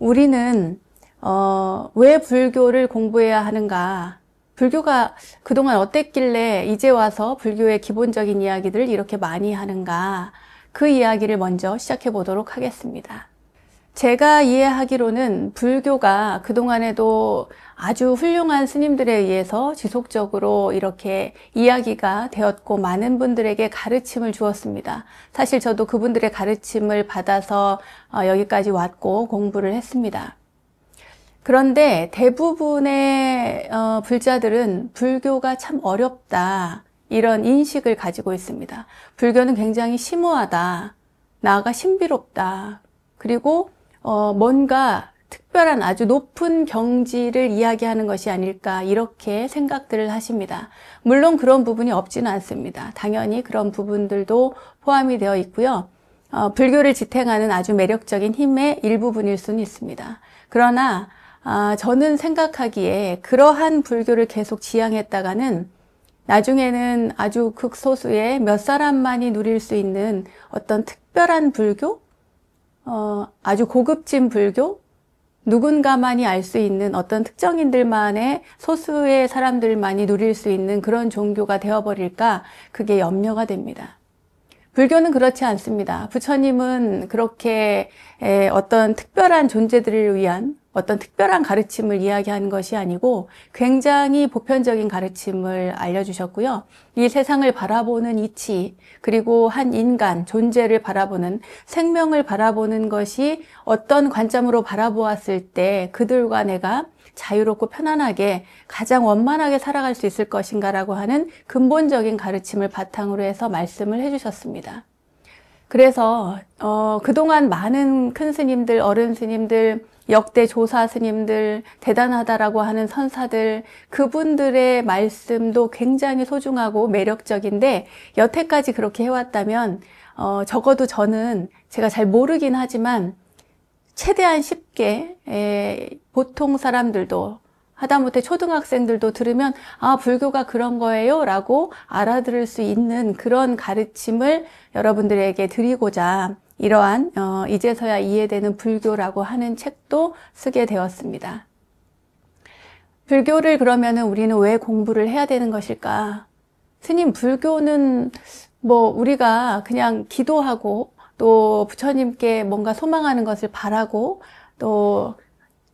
우리는 왜 불교를 공부해야 하는가? 불교가 그동안 어땠길래 이제 와서 불교의 기본적인 이야기들을 이렇게 많이 하는가? 그 이야기를 먼저 시작해 보도록 하겠습니다. 제가 이해하기로는 불교가 그동안에도 아주 훌륭한 스님들에 의해서 지속적으로 이렇게 이야기가 되었고 많은 분들에게 가르침을 주었습니다. 사실 저도 그분들의 가르침을 받아서 여기까지 왔고 공부를 했습니다. 그런데 대부분의 불자들은 불교가 참 어렵다, 이런 인식을 가지고 있습니다. 불교는 굉장히 심오하다, 나아가 신비롭다, 그리고 뭔가 특별한 아주 높은 경지를 이야기하는 것이 아닐까, 이렇게 생각들을 하십니다. 물론 그런 부분이 없지는 않습니다. 당연히 그런 부분들도 포함이 되어 있고요. 불교를 지탱하는 아주 매력적인 힘의 일부분일 수는 있습니다. 그러나 저는 생각하기에 그러한 불교를 계속 지향했다가는 나중에는 아주 극소수의 몇 사람만이 누릴 수 있는 어떤 특별한 불교? 아주 고급진 불교? 누군가만이 알 수 있는 어떤 특정인들만의 소수의 사람들만이 누릴 수 있는 그런 종교가 되어버릴까, 그게 염려가 됩니다. 불교는 그렇지 않습니다. 부처님은 그렇게 어떤 특별한 존재들을 위한 어떤 특별한 가르침을 이야기하는 것이 아니고 굉장히 보편적인 가르침을 알려주셨고요. 이 세상을 바라보는 이치, 그리고 한 인간, 존재를 바라보는, 생명을 바라보는 것이 어떤 관점으로 바라보았을 때 그들과 내가 자유롭고 편안하게 가장 원만하게 살아갈 수 있을 것인가라고 하는 근본적인 가르침을 바탕으로 해서 말씀을 해주셨습니다. 그래서 그동안 많은 큰 스님들, 어른 스님들, 역대 조사 스님들, 대단하다라고 하는 선사들, 그분들의 말씀도 굉장히 소중하고 매력적인데 여태까지 그렇게 해왔다면 적어도 저는, 제가 잘 모르긴 하지만 최대한 쉽게 보통 사람들도, 하다못해 초등학생들도 들으면 불교가 그런 거예요 라고 알아들을 수 있는 그런 가르침을 여러분들에게 드리고자 이러한 이제서야 이해되는 불교라고 하는 책도 쓰게 되었습니다. 불교를 그러면은 우리는 왜 공부를 해야 되는 것일까? 스님, 불교는 뭐 우리가 그냥 기도하고 또 부처님께 뭔가 소망하는 것을 바라고 또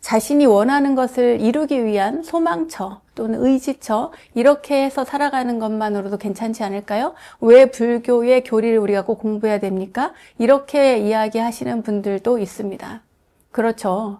자신이 원하는 것을 이루기 위한 소망처 또는 의지처, 이렇게 해서 살아가는 것만으로도 괜찮지 않을까요? 왜 불교의 교리를 우리가 꼭 공부해야 됩니까? 이렇게 이야기하시는 분들도 있습니다. 그렇죠.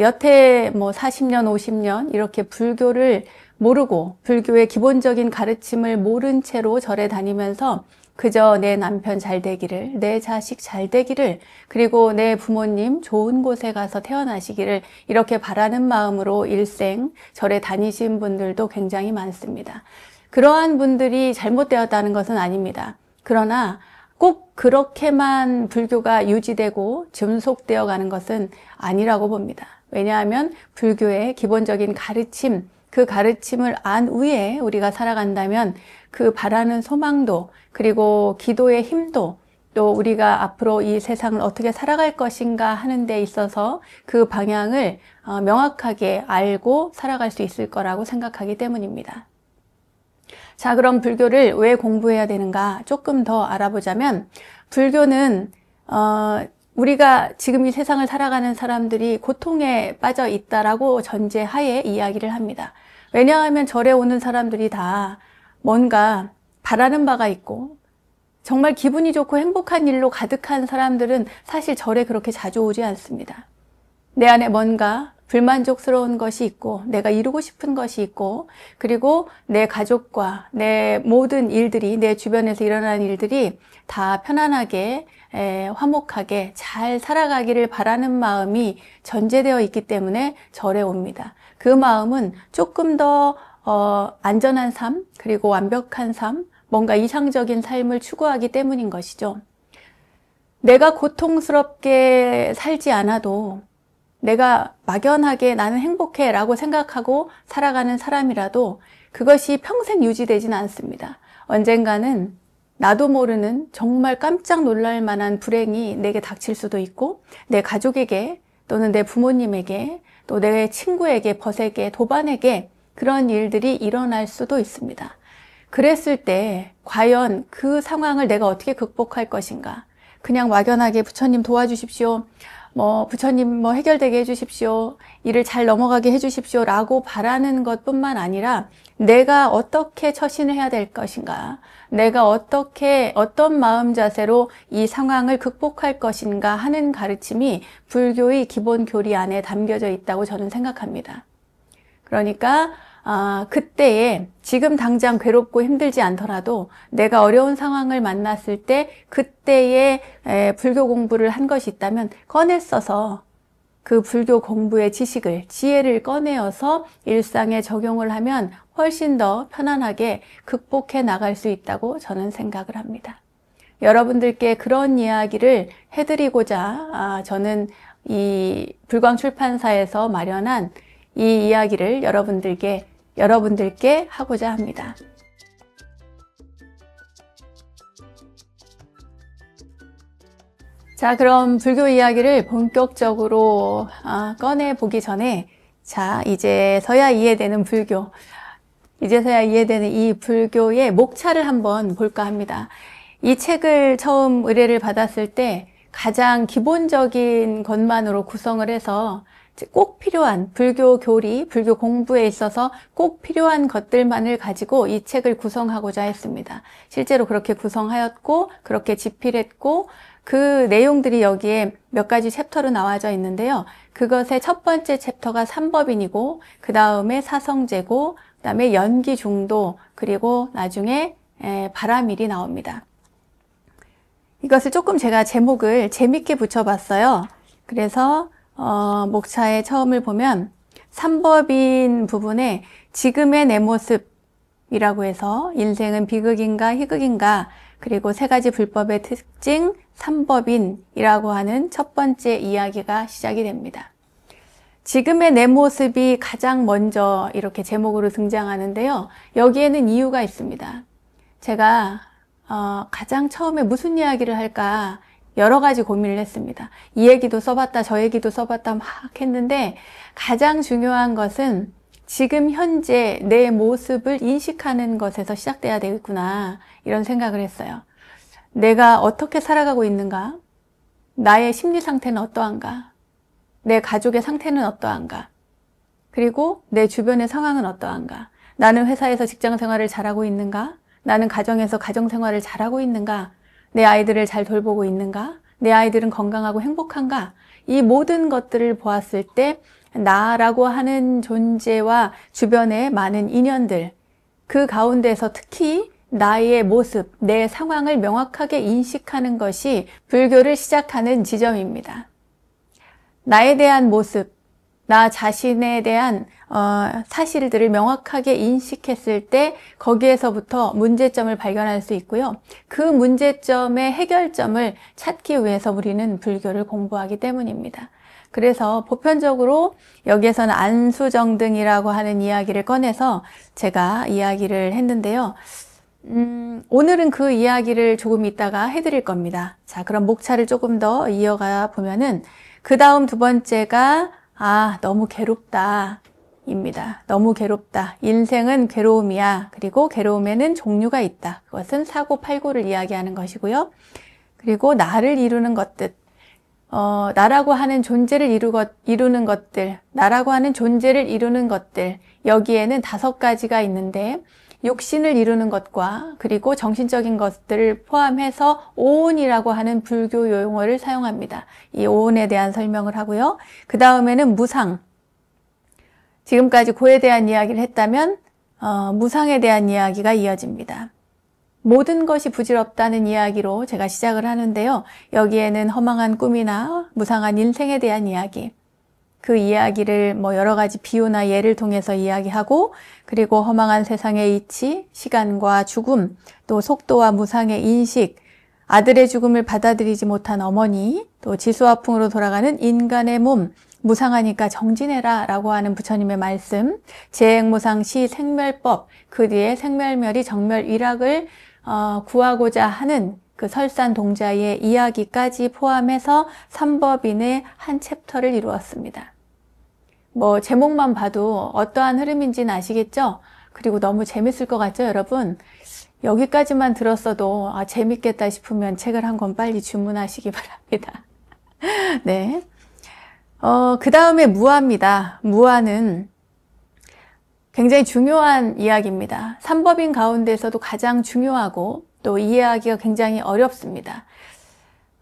여태 뭐 40년, 50년 이렇게 불교를 모르고 불교의 기본적인 가르침을 모른 채로 절에 다니면서 그저 내 남편 잘 되기를, 내 자식 잘 되기를, 그리고 내 부모님 좋은 곳에 가서 태어나시기를 이렇게 바라는 마음으로 일생 절에 다니신 분들도 굉장히 많습니다. 그러한 분들이 잘못되었다는 것은 아닙니다. 그러나 꼭 그렇게만 불교가 유지되고 존속되어 가는 것은 아니라고 봅니다. 왜냐하면 불교의 기본적인 가르침, 그 가르침을 안 후에 우리가 살아간다면 그 바라는 소망도, 그리고 기도의 힘도, 또 우리가 앞으로 이 세상을 어떻게 살아갈 것인가 하는 데 있어서 그 방향을 명확하게 알고 살아갈 수 있을 거라고 생각하기 때문입니다. 자, 그럼 불교를 왜 공부해야 되는가 조금 더 알아보자면, 불교는 우리가 지금 이 세상을 살아가는 사람들이 고통에 빠져 있다라고 전제하에 이야기를 합니다. 왜냐하면 절에 오는 사람들이 다 뭔가 바라는 바가 있고 정말 기분이 좋고 행복한 일로 가득한 사람들은 사실 절에 그렇게 자주 오지 않습니다. 내 안에 뭔가 불만족스러운 것이 있고 내가 이루고 싶은 것이 있고, 그리고 내 가족과 내 모든 일들이, 내 주변에서 일어나는 일들이 다 편안하게 화목하게 잘 살아가기를 바라는 마음이 전제되어 있기 때문에 절에 옵니다. 그 마음은 조금 더 안전한 삶, 그리고 완벽한 삶, 뭔가 이상적인 삶을 추구하기 때문인 것이죠. 내가 고통스럽게 살지 않아도, 내가 막연하게 나는 행복해 라고 생각하고 살아가는 사람이라도 그것이 평생 유지되지는 않습니다. 언젠가는 나도 모르는 정말 깜짝 놀랄 만한 불행이 내게 닥칠 수도 있고, 내 가족에게 또는 내 부모님에게, 또 내 친구에게, 벗에게, 도반에게 그런 일들이 일어날 수도 있습니다. 그랬을 때 과연 그 상황을 내가 어떻게 극복할 것인가? 그냥 막연하게 부처님 도와주십시오. 부처님 해결되게 해주십시오. 일을 잘 넘어가게 해주십시오. 라고 바라는 것뿐만 아니라 내가 어떻게 처신을 해야 될 것인가? 내가 어떤 마음 자세로 이 상황을 극복할 것인가 하는 가르침이 불교의 기본 교리 안에 담겨져 있다고 저는 생각합니다. 그러니까 그때에 지금 당장 괴롭고 힘들지 않더라도 내가 어려운 상황을 만났을 때 그때에 불교 공부를 한 것이 있다면 꺼내 써서 그 불교 공부의 지식을, 지혜를 꺼내어서 일상에 적용을 하면 훨씬 더 편안하게 극복해 나갈 수 있다고 저는 생각을 합니다. 여러분들께 그런 이야기를 해드리고자 저는 이 불광출판사에서 마련한 이 이야기를 여러분들께 하고자 합니다. 자, 그럼 불교 이야기를 본격적으로 꺼내보기 전에 이제서야 이해되는 이 불교의 목차를 한번 볼까 합니다. 이 책을 처음 의뢰를 받았을 때 가장 기본적인 것만으로 구성을 해서 꼭 필요한 불교 교리, 불교 공부에 있어서 꼭 필요한 것들만을 가지고 이 책을 구성하고자 했습니다. 실제로 그렇게 구성하였고 그렇게 집필했고 그 내용들이 여기에 몇 가지 챕터로 나와져 있는데요. 그것의 첫 번째 챕터가 삼법인이고 그 다음에 사성제고 그 다음에 연기중도 그리고 나중에 바라밀이 나옵니다. 이것을 조금 제가 제목을 재밌게 붙여봤어요. 그래서 목차의 처음을 보면 삼법인 부분에 지금의 내 모습이라고 해서 인생은 비극인가 희극인가 그리고 세 가지 불법의 특징 삼법인이라고 하는 첫 번째 이야기가 시작이 됩니다. 지금의 내 모습이 가장 먼저 이렇게 제목으로 등장하는데요. 여기에는 이유가 있습니다. 제가 가장 처음에 무슨 이야기를 할까 여러 가지 고민을 했습니다. 이 얘기도 써봤다 저 얘기도 써봤다 막 했는데 가장 중요한 것은 지금 현재 내 모습을 인식하는 것에서 시작돼야 되겠구나 이런 생각을 했어요. 내가 어떻게 살아가고 있는가? 나의 심리 상태는 어떠한가? 내 가족의 상태는 어떠한가? 그리고 내 주변의 상황은 어떠한가? 나는 회사에서 직장 생활을 잘하고 있는가? 나는 가정에서 가정 생활을 잘하고 있는가? 내 아이들을 잘 돌보고 있는가? 내 아이들은 건강하고 행복한가? 이 모든 것들을 보았을 때 나라고 하는 존재와 주변의 많은 인연들, 그 가운데서 특히 나의 모습, 내 상황을 명확하게 인식하는 것이 불교를 시작하는 지점입니다. 나에 대한 모습, 나 자신에 대한 사실들을 명확하게 인식했을 때 거기에서부터 문제점을 발견할 수 있고요. 그 문제점의 해결점을 찾기 위해서 우리는 불교를 공부하기 때문입니다. 그래서 보편적으로 여기에서는 안수정등이라고 하는 이야기를 꺼내서 제가 이야기를 했는데요. 오늘은 그 이야기를 조금 이따가 해드릴 겁니다. 자, 그럼 목차를 조금 더 이어가 보면은 그 다음 두 번째가 너무 괴롭다 입니다. 너무 괴롭다. 인생은 괴로움이야. 그리고 괴로움에는 종류가 있다. 그것은 사고팔고를 이야기하는 것이고요. 그리고 나를 이루는 것들, 나라고 하는 존재를 이루는 것들, 나라고 하는 존재를 이루는 것들, 여기에는 5가지가 있는데 육신을 이루는 것과 그리고 정신적인 것들을 포함해서 오온이라고 하는 불교 용어를 사용합니다. 이 오온에 대한 설명을 하고요. 그 다음에는 무상. 지금까지 고에 대한 이야기를 했다면 무상에 대한 이야기가 이어집니다. 모든 것이 부질없다는 이야기로 제가 시작을 하는데요. 여기에는 허망한 꿈이나 무상한 인생에 대한 이야기, 그 이야기를 여러 가지 비유나 예를 통해서 이야기하고 그리고 허망한 세상의 이치, 시간과 죽음, 또 속도와 무상의 인식, 아들의 죽음을 받아들이지 못한 어머니, 또 지수화풍으로 돌아가는 인간의 몸, 무상하니까 정진해라 라고 하는 부처님의 말씀, 재행무상시 생멸법, 그 뒤에 생멸멸이 정멸위락을 구하고자 하는 그 설산동자의 이야기까지 포함해서 삼법인의 한 챕터를 이루었습니다. 뭐 제목만 봐도 어떠한 흐름인지는 아시겠죠? 그리고 너무 재밌을 것 같죠, 여러분? 여기까지만 들었어도 재밌겠다 싶으면 책을 한 권 빨리 주문하시기 바랍니다. 네. 그 다음에 무아입니다. 무아는 굉장히 중요한 이야기입니다. 삼법인 가운데서도 가장 중요하고 또 이해하기가 굉장히 어렵습니다.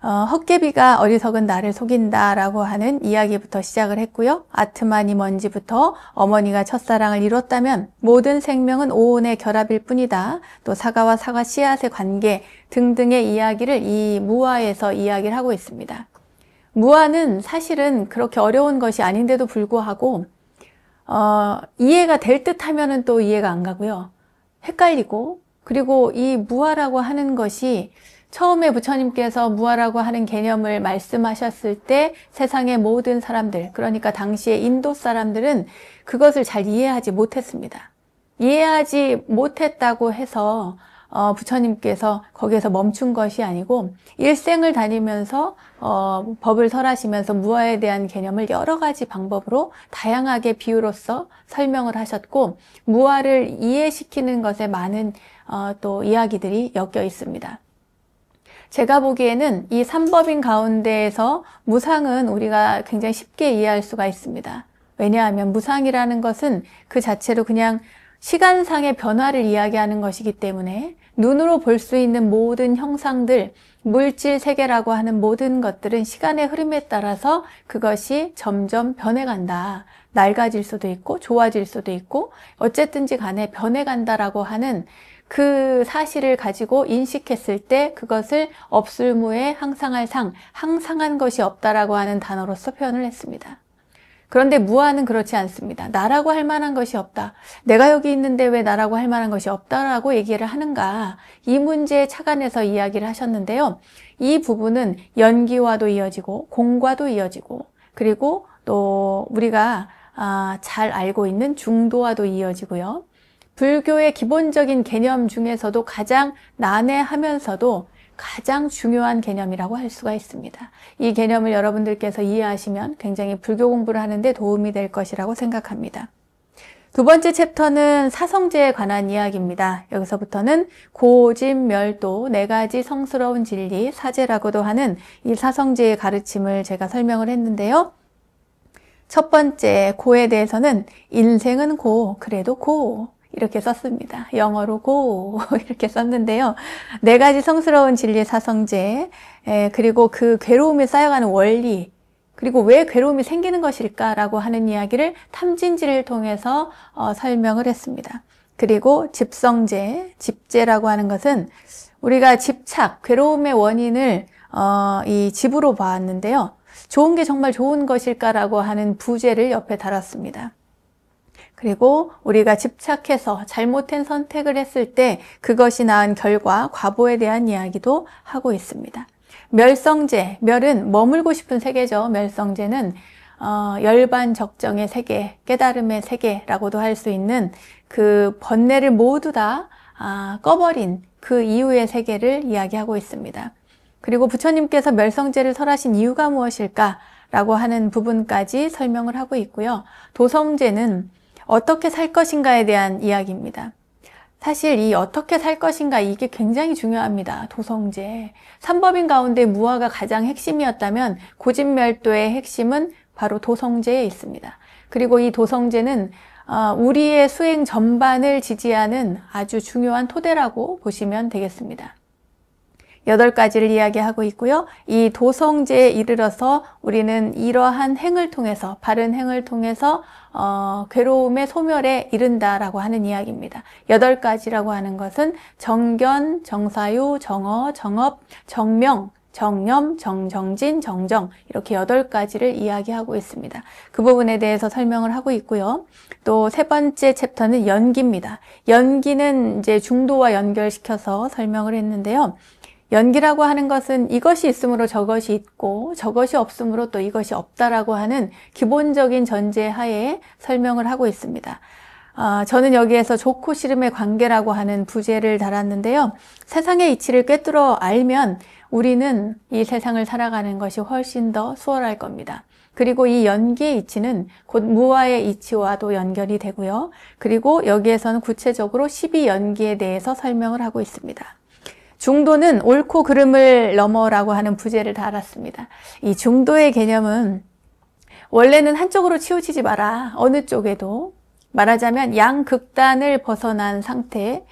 헛개비가 어리석은 나를 속인다 라고 하는 이야기부터 시작을 했고요. 아트만이 뭔지부터 어머니가 첫사랑을 이뤘다면 모든 생명은 오온의 결합일 뿐이다. 또 사과와 사과 씨앗의 관계 등등의 이야기를 이 무아에서 이야기를 하고 있습니다. 무아는 사실은 그렇게 어려운 것이 아닌데도 불구하고 이해가 될 듯 하면은 또 이해가 안 가고요. 헷갈리고, 그리고 이 무아라고 하는 것이 처음에 부처님께서 무아라고 하는 개념을 말씀하셨을 때 세상의 모든 사람들, 그러니까 당시의 인도 사람들은 그것을 잘 이해하지 못했습니다. 이해하지 못했다고 해서 부처님께서 거기에서 멈춘 것이 아니고 일생을 다니면서 법을 설하시면서 무아에 대한 개념을 여러 가지 방법으로 다양하게 비유로서 설명을 하셨고, 무아를 이해시키는 것에 많은 또 이야기들이 엮여 있습니다. 제가 보기에는 이 삼법인 가운데에서 무상은 우리가 굉장히 쉽게 이해할 수가 있습니다. 왜냐하면 무상이라는 것은 그 자체로 그냥 시간상의 변화를 이야기하는 것이기 때문에 눈으로 볼 수 있는 모든 형상들, 물질 세계라고 하는 모든 것들은 시간의 흐름에 따라서 그것이 점점 변해간다. 낡아질 수도 있고 좋아질 수도 있고 어쨌든지 간에 변해간다라고 하는 그 사실을 가지고 인식했을 때 그것을 없을무에 항상할 상, 항상한 것이 없다라고 하는 단어로서 표현을 했습니다. 그런데 무아는 그렇지 않습니다. 나라고 할 만한 것이 없다. 내가 여기 있는데 왜 나라고 할 만한 것이 없다라고 얘기를 하는가. 이 문제에 착안해서 이야기를 하셨는데요. 이 부분은 연기와도 이어지고 공과도 이어지고 그리고 또 우리가 잘 알고 있는 중도와도 이어지고요. 불교의 기본적인 개념 중에서도 가장 난해하면서도 가장 중요한 개념이라고 할 수가 있습니다. 이 개념을 여러분들께서 이해하시면 굉장히 불교 공부를 하는데 도움이 될 것이라고 생각합니다. 두 번째 챕터는 사성제에 관한 이야기입니다. 여기서부터는 고진멸도 네 가지 성스러운 진리, 사제라고도 하는 이 사성제의 가르침을 제가 설명을 했는데요. 첫 번째 고에 대해서는 인생은 고, 그래도 고 이렇게 썼습니다. 영어로 고 이렇게 썼는데요. 네 가지 성스러운 진리 사성제, 그리고 그 괴로움이 쌓여가는 원리, 그리고 왜 괴로움이 생기는 것일까라고 하는 이야기를 탐진지를 통해서 설명을 했습니다. 그리고 집성제, 집제라고 하는 것은 우리가 집착, 괴로움의 원인을 이 집으로 봤는데요. 좋은 게 정말 좋은 것일까라고 하는 부제를 옆에 달았습니다. 그리고 우리가 집착해서 잘못된 선택을 했을 때 그것이 낳은 결과, 과보에 대한 이야기도 하고 있습니다. 멸성제, 멸은 머물고 싶은 세계죠. 멸성제는 열반적정의 세계, 깨달음의 세계라고도 할 수 있는 그 번뇌를 모두 다 꺼버린 그 이후의 세계를 이야기하고 있습니다. 그리고 부처님께서 멸성제를 설하신 이유가 무엇일까라고 하는 부분까지 설명을 하고 있고요. 도성제는 어떻게 살 것인가에 대한 이야기입니다. 사실 이 어떻게 살 것인가 이게 굉장히 중요합니다. 도성제. 삼법인 가운데 무아가 가장 핵심이었다면 고진멸도의 핵심은 바로 도성제에 있습니다. 그리고 이 도성제는 우리의 수행 전반을 지지하는 아주 중요한 토대라고 보시면 되겠습니다. 8가지를 이야기하고 있고요. 이 도성제에 이르러서 우리는 이러한 행을 통해서, 바른 행을 통해서 괴로움의 소멸에 이른다라고 하는 이야기입니다. 8가지라고 하는 것은 정견, 정사유, 정어, 정업, 정명, 정념, 정정진, 정정 이렇게 8가지를 이야기하고 있습니다. 그 부분에 대해서 설명을 하고 있고요. 또 세 번째 챕터는 연기입니다. 연기는 이제 중도와 연결시켜서 설명을 했는데요. 연기라고 하는 것은 이것이 있으므로 저것이 있고 저것이 없으므로 또 이것이 없다라고 하는 기본적인 전제 하에 설명을 하고 있습니다. 저는 여기에서 좋고 싫음의 관계라고 하는 부제를 달았는데요. 세상의 이치를 꿰뚫어 알면 우리는 이 세상을 살아가는 것이 훨씬 더 수월할 겁니다. 그리고 이 연기의 이치는 곧 무아의 이치와도 연결이 되고요. 그리고 여기에서는 구체적으로 12연기에 대해서 설명을 하고 있습니다. 중도는 옳고 그름을 넘어라고 하는 부제를 달았습니다. 이 중도의 개념은 원래는 한쪽으로 치우치지 마라. 어느 쪽에도. 말하자면 양극단을 벗어난 상태,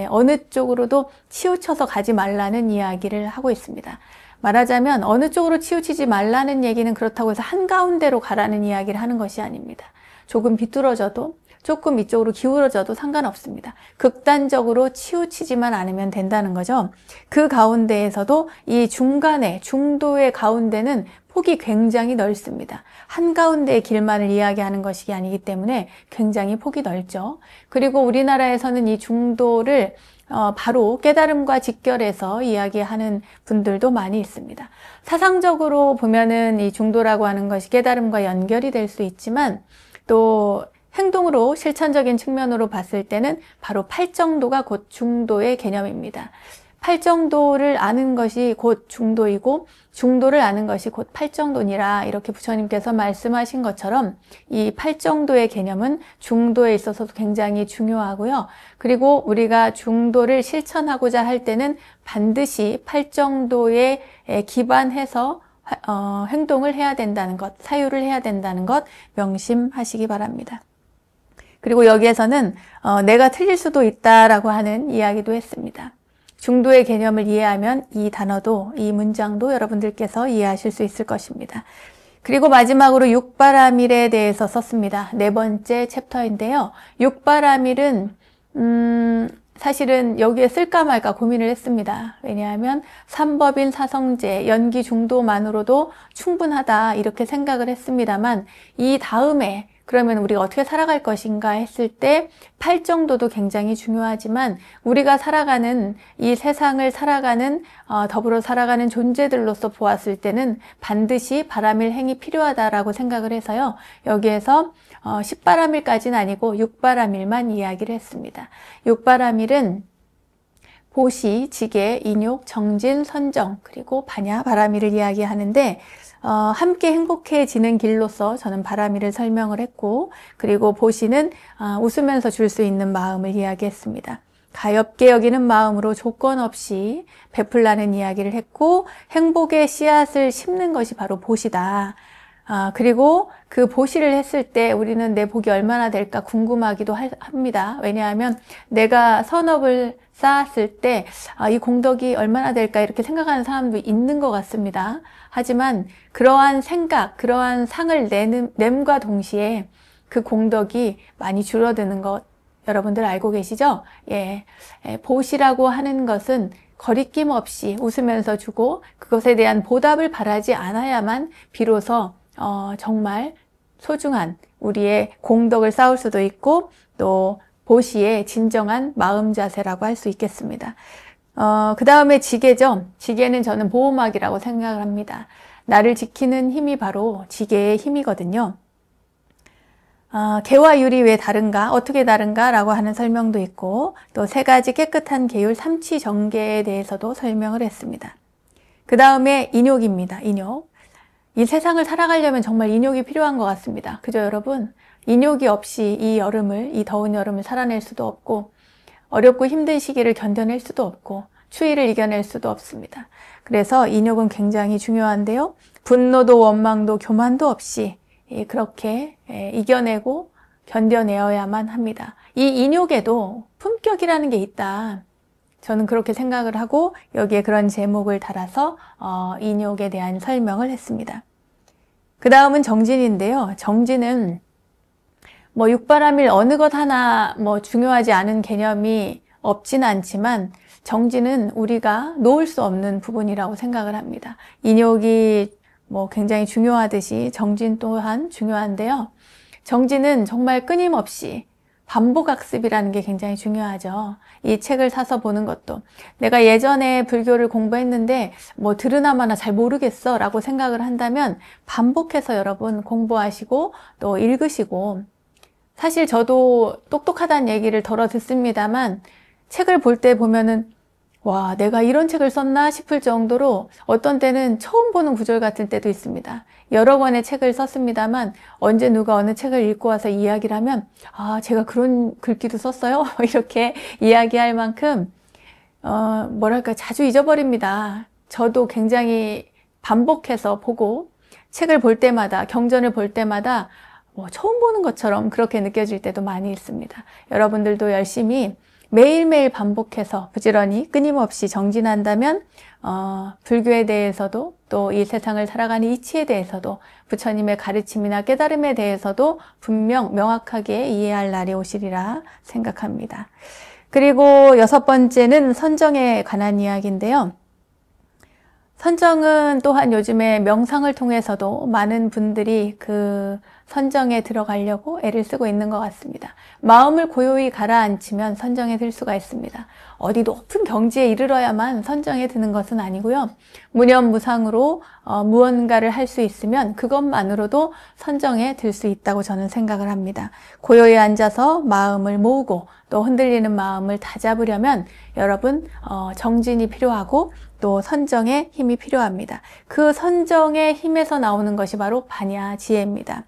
어느 쪽으로도 치우쳐서 가지 말라는 이야기를 하고 있습니다. 말하자면 어느 쪽으로 치우치지 말라는 얘기는 그렇다고 해서 한가운데로 가라는 이야기를 하는 것이 아닙니다. 조금 비뚤어져도 조금 이쪽으로 기울어져도 상관없습니다. 극단적으로 치우치지만 않으면 된다는 거죠. 그 가운데에서도 이 중간에, 중도의 가운데는 폭이 굉장히 넓습니다. 한가운데의 길만을 이야기하는 것이 아니기 때문에 굉장히 폭이 넓죠. 그리고 우리나라에서는 이 중도를 바로 깨달음과 직결해서 이야기하는 분들도 많이 있습니다. 사상적으로 보면은 이 중도라고 하는 것이 깨달음과 연결이 될 수 있지만 또 행동으로 실천적인 측면으로 봤을 때는 바로 팔정도가 곧 중도의 개념입니다. 팔정도를 아는 것이 곧 중도이고 중도를 아는 것이 곧 팔정도니라 이렇게 부처님께서 말씀하신 것처럼 이 팔정도의 개념은 중도에 있어서도 굉장히 중요하고요. 그리고 우리가 중도를 실천하고자 할 때는 반드시 팔정도에 기반해서 행동을 해야 된다는 것, 사유를 해야 된다는 것 명심하시기 바랍니다. 그리고 여기에서는 내가 틀릴 수도 있다라고 하는 이야기도 했습니다. 중도의 개념을 이해하면 이 단어도, 이 문장도 여러분들께서 이해하실 수 있을 것입니다. 그리고 마지막으로 육바라밀에 대해서 썼습니다. 네 번째 챕터인데요. 육바라밀은 사실은 여기에 쓸까 말까 고민을 했습니다. 왜냐하면 삼법인 사성제, 연기 중도만으로도 충분하다 이렇게 생각을 했습니다만 이 다음에 그러면 우리가 어떻게 살아갈 것인가 했을 때 팔정도도 굉장히 중요하지만 우리가 살아가는 이 세상을 살아가는 더불어 살아가는 존재들로서 보았을 때는 반드시 바라밀 행이 필요하다라고 생각을 해서요. 여기에서 10바라밀까지는 아니고 6바라밀만 이야기를 했습니다. 6바라밀은 보시, 지계, 인욕, 정진, 선정, 그리고 반야, 바라밀을 이야기하는데 함께 행복해지는 길로서 저는 바라밀을 설명을 했고 그리고 보시는 웃으면서 줄 수 있는 마음을 이야기했습니다. 가엾게 여기는 마음으로 조건 없이 베풀라는 이야기를 했고 행복의 씨앗을 심는 것이 바로 보시다. 그리고 그 보시를 했을 때 우리는 내 복이 얼마나 될까 궁금하기도 합니다. 왜냐하면 내가 선업을 쌓았을 때 이 공덕이 얼마나 될까 이렇게 생각하는 사람도 있는 것 같습니다. 하지만 그러한 생각, 그러한 상을 냄과 동시에 그 공덕이 많이 줄어드는 것 여러분들 알고 계시죠? 예, 보시라고 하는 것은 거리낌 없이 웃으면서 주고 그것에 대한 보답을 바라지 않아야만 비로소 정말 소중한 우리의 공덕을 쌓을 수도 있고 또 보시의 진정한 마음 자세라고 할 수 있겠습니다. 그 다음에 지계죠. 지계는 저는 보호막이라고 생각을 합니다. 나를 지키는 힘이 바로 지계의 힘이거든요. 개와 율이 왜 다른가? 어떻게 다른가? 라고 하는 설명도 있고 또 세 가지 깨끗한 계율 삼치정계에 대해서도 설명을 했습니다. 그 다음에 인욕입니다. 인욕. 이 세상을 살아가려면 정말 인욕이 필요한 것 같습니다. 그죠, 여러분? 인욕이 없이 이 더운 여름을 살아낼 수도 없고 어렵고 힘든 시기를 견뎌낼 수도 없고 추위를 이겨낼 수도 없습니다. 그래서 인욕은 굉장히 중요한데요. 분노도 원망도 교만도 없이 그렇게 이겨내고 견뎌내어야만 합니다. 이 인욕에도 품격이라는 게 있다. 저는 그렇게 생각을 하고 여기에 그런 제목을 달아서 인욕에 대한 설명을 했습니다. 그 다음은 정진인데요. 정진은 육바라밀 어느 것 하나 중요하지 않은 개념이 없지는 않지만 정진은 우리가 놓을 수 없는 부분이라고 생각을 합니다. 인욕이 굉장히 중요하듯이 정진 또한 중요한데요. 정진은 정말 끊임없이 반복학습이라는 게 굉장히 중요하죠. 이 책을 사서 보는 것도 내가 예전에 불교를 공부했는데 들으나마나 잘 모르겠어 라고 생각을 한다면 반복해서 여러분 공부하시고 또 읽으시고 사실 저도 똑똑하다는 얘기를 덜어 듣습니다만 책을 볼 때 보면은 와, 내가 이런 책을 썼나 싶을 정도로 어떤 때는 처음 보는 구절 같은 때도 있습니다. 여러 권의 책을 썼습니다만 언제 누가 어느 책을 읽고 와서 이야기를 하면 아, 제가 그런 글귀도 썼어요? 이렇게 이야기할 만큼 뭐랄까 자주 잊어버립니다. 저도 굉장히 반복해서 보고 책을 볼 때마다 경전을 볼 때마다 처음 보는 것처럼 그렇게 느껴질 때도 많이 있습니다. 여러분들도 열심히 매일매일 반복해서 부지런히 끊임없이 정진한다면 불교에 대해서도 또 이 세상을 살아가는 이치에 대해서도 부처님의 가르침이나 깨달음에 대해서도 분명 명확하게 이해할 날이 오시리라 생각합니다. 그리고 6번째는 선정에 관한 이야기인데요. 선정은 또한 요즘에 명상을 통해서도 많은 분들이 그 선정에 들어가려고 애를 쓰고 있는 것 같습니다. 마음을 고요히 가라앉히면 선정에 들 수가 있습니다. 어디 높은 경지에 이르러야만 선정에 드는 것은 아니고요. 무념무상으로 무언가를 할 수 있으면 그것만으로도 선정에 들 수 있다고 저는 생각을 합니다. 고요히 앉아서 마음을 모으고 또 흔들리는 마음을 다잡으려면 여러분 정진이 필요하고 또 선정의 힘이 필요합니다. 그 선정의 힘에서 나오는 것이 바로 반야지혜입니다.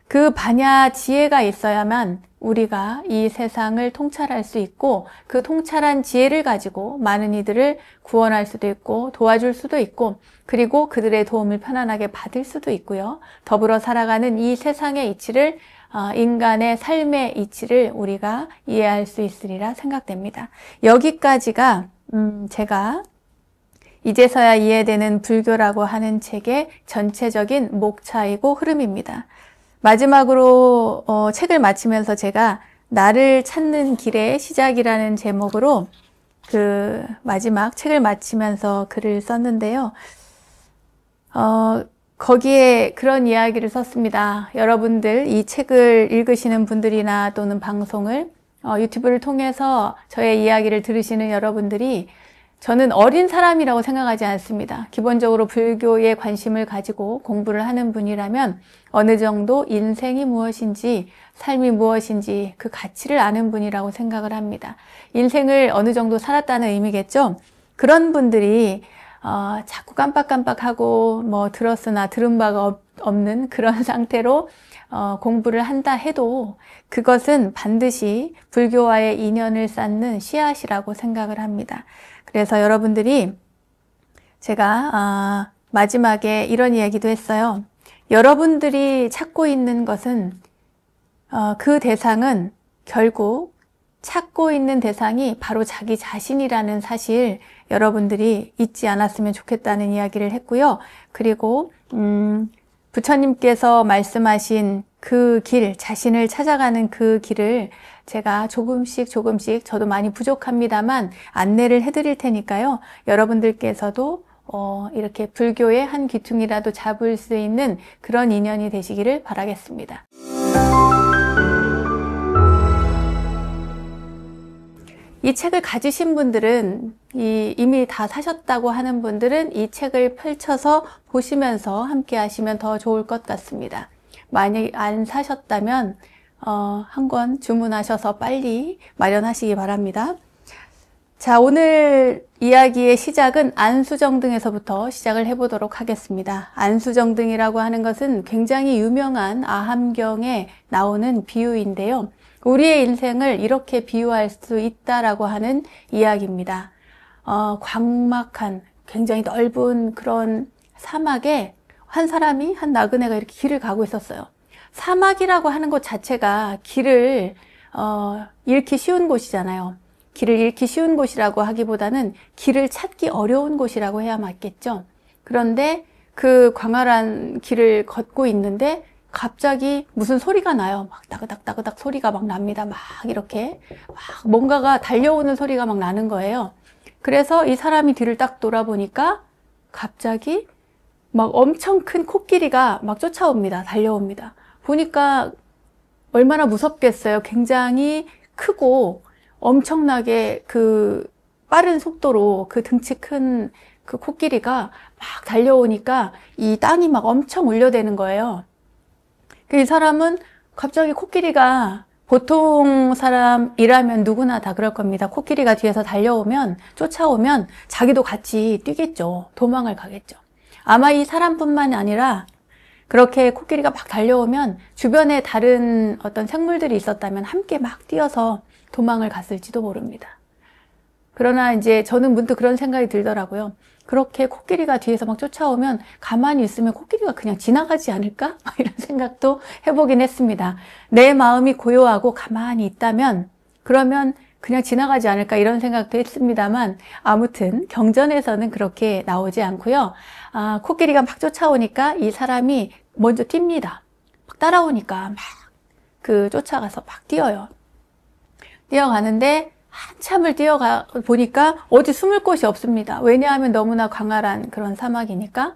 그 반야지혜가 있어야만 우리가 이 세상을 통찰할 수 있고 그 통찰한 지혜를 가지고 많은 이들을 구원할 수도 있고 도와줄 수도 있고 그리고 그들의 도움을 편안하게 받을 수도 있고요. 더불어 살아가는 이 세상의 이치를 인간의 삶의 이치를 우리가 이해할 수 있으리라 생각됩니다. 여기까지가 제가 이제서야 이해되는 불교라고 하는 책의 전체적인 목차이고 흐름입니다. 마지막으로 책을 마치면서 제가 나를 찾는 길의 시작이라는 제목으로 그 마지막 책을 마치면서 글을 썼는데요. 거기에 그런 이야기를 썼습니다. 여러분들 이 책을 읽으시는 분들이나 또는 방송을 유튜브를 통해서 저의 이야기를 들으시는 여러분들이 저는 어린 사람이라고 생각하지 않습니다. 기본적으로 불교에 관심을 가지고 공부를 하는 분이라면 어느 정도 인생이 무엇인지 삶이 무엇인지 그 가치를 아는 분이라고 생각을 합니다. 인생을 어느 정도 살았다는 의미겠죠. 그런 분들이 자꾸 깜빡깜빡하고 뭐 들었으나 들은 바가 없는 그런 상태로 공부를 한다 해도 그것은 반드시 불교와의 인연을 쌓는 씨앗이라고 생각을 합니다. 그래서 여러분들이 제가 마지막에 이런 이야기도 했어요. 여러분들이 찾고 있는 것은 그 대상은 결국 찾고 있는 대상이 바로 자기 자신이라는 사실 여러분들이 잊지 않았으면 좋겠다는 이야기를 했고요. 그리고 부처님께서 말씀하신 그 길, 자신을 찾아가는 그 길을 제가 조금씩 저도 많이 부족합니다만 안내를 해드릴 테니까요. 여러분들께서도 이렇게 불교의 한 귀퉁이라도 잡을 수 있는 그런 인연이 되시기를 바라겠습니다. 이 책을 가지신 분들은 이미 다 사셨다고 하는 분들은 이 책을 펼쳐서 보시면서 함께 하시면 더 좋을 것 같습니다. 만약 안 사셨다면 한 권 주문하셔서 빨리 마련하시기 바랍니다. 자, 오늘 이야기의 시작은 안수정등에서부터 시작을 해보도록 하겠습니다. 안수정등이라고 하는 것은 굉장히 유명한 아함경에 나오는 비유인데요. 우리의 인생을 이렇게 비유할 수 있다라고 하는 이야기입니다. 광막한 굉장히 넓은 그런 사막에 한 사람이 한 나그네가 이렇게 길을 가고 있었어요. 사막이라고 하는 것 자체가 길을 잃기 쉬운 곳이잖아요. 길을 잃기 쉬운 곳이라고 하기보다는 길을 찾기 어려운 곳이라고 해야 맞겠죠. 그런데 그 광활한 길을 걷고 있는데 갑자기 무슨 소리가 나요. 막 따그닥 소리가 막 납니다. 막 이렇게 막 뭔가가 달려오는 소리가 막 나는 거예요. 그래서 이 사람이 뒤를 딱 돌아보니까 갑자기 막 엄청 큰 코끼리가 막 쫓아옵니다. 달려옵니다. 보니까 얼마나 무섭겠어요. 굉장히 크고 엄청나게 그 빠른 속도로 그 등치 큰 그 코끼리가 막 달려오니까 이 땅이 막 엄청 울려대는 거예요. 이 사람은 갑자기 코끼리가 보통 사람이라면 누구나 다 그럴 겁니다. 코끼리가 뒤에서 달려오면, 쫓아오면 자기도 같이 뛰겠죠. 도망을 가겠죠. 아마 이 사람뿐만 아니라 그렇게 코끼리가 막 달려오면 주변에 다른 어떤 생물들이 있었다면 함께 막 뛰어서 도망을 갔을지도 모릅니다. 그러나 이제 저는 문득 그런 생각이 들더라고요. 그렇게 코끼리가 뒤에서 막 쫓아오면 가만히 있으면 코끼리가 그냥 지나가지 않을까? 이런 생각도 해보긴 했습니다. 내 마음이 고요하고 가만히 있다면 그러면 그냥 지나가지 않을까 이런 생각도 했습니다만 아무튼 경전에서는 그렇게 나오지 않고요. 코끼리가 막 쫓아오니까 이 사람이 먼저 뜁니다. 막 따라오니까 막 쫓아가서 막 뛰어요. 뛰어가는데 한참을 뛰어가 보니까 어디 숨을 곳이 없습니다. 왜냐하면 너무나 광활한 그런 사막이니까.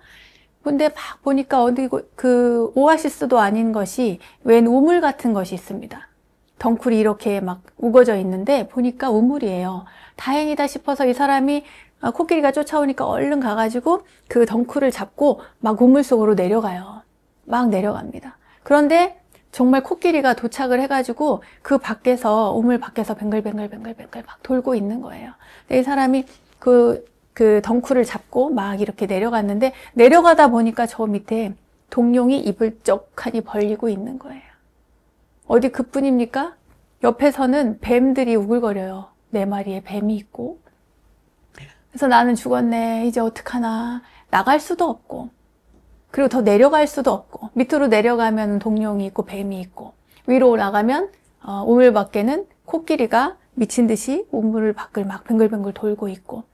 근데 막 보니까 어디 오아시스도 아닌 것이 웬 우물 같은 것이 있습니다. 덩굴이 이렇게 막 우거져 있는데 보니까 우물이에요. 다행이다 싶어서 이 사람이 코끼리가 쫓아오니까 얼른 가가지고 그 덩굴을 잡고 막 우물 속으로 내려가요. 막 내려갑니다. 그런데 정말 코끼리가 도착을 해가지고 그 밖에서, 우물 밖에서 뱅글뱅글뱅글뱅글 막 돌고 있는 거예요. 근데 이 사람이 그 덩굴을 잡고 막 이렇게 내려갔는데 내려가다 보니까 저 밑에 동룡이 입을 쪽하니 벌리고 있는 거예요. 어디 그뿐입니까? 옆에서는 뱀들이 우글거려요. 4마리의 뱀이 있고. 그래서 나는 죽었네. 이제 어떡하나. 나갈 수도 없고. 그리고 더 내려갈 수도 없고. 밑으로 내려가면 동룡이 있고 뱀이 있고. 위로 올라가면 우물 밖에는 코끼리가 미친 듯이 우물 밖을 막 뱅글뱅글 돌고 있고.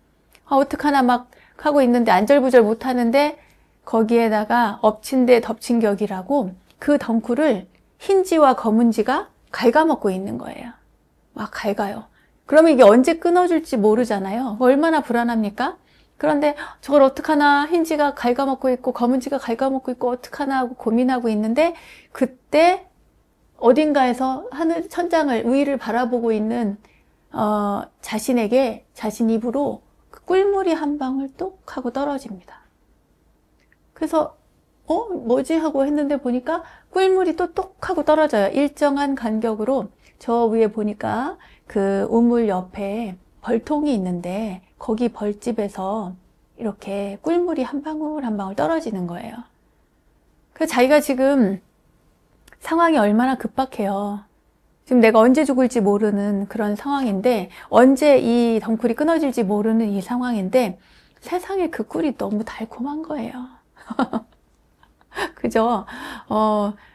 어떡하나 막 하고 있는데 안절부절 못 하는데 거기에다가 엎친 데 덮친 격이라고 그 덩굴을 흰지와 검은지가 갉아먹고 있는 거예요. 막 갉아요. 그러면 이게 언제 끊어질지 모르잖아요. 얼마나 불안합니까? 그런데 저걸 어떡하나, 흰지가 갉아먹고 있고 검은지가 갉아먹고 있고 어떡하나 하고 고민하고 있는데 그때 어딘가에서 하늘 천장을 위를 바라보고 있는 자신에게 자신 입으로 꿀물이 한 방울 똑 하고 떨어집니다. 그래서 뭐지 하고 했는데 보니까 꿀물이 또 똑 하고 떨어져요. 일정한 간격으로. 저 위에 보니까 그 우물 옆에 벌통이 있는데 거기 벌집에서 이렇게 꿀물이 한 방울 한 방울 떨어지는 거예요. 그래서 자기가 지금 상황이 얼마나 급박해요. 지금 내가 언제 죽을지 모르는 그런 상황인데, 언제 이 덩굴이 끊어질지 모르는 이 상황인데 세상에 그 꿀이 너무 달콤한 거예요. 그죠?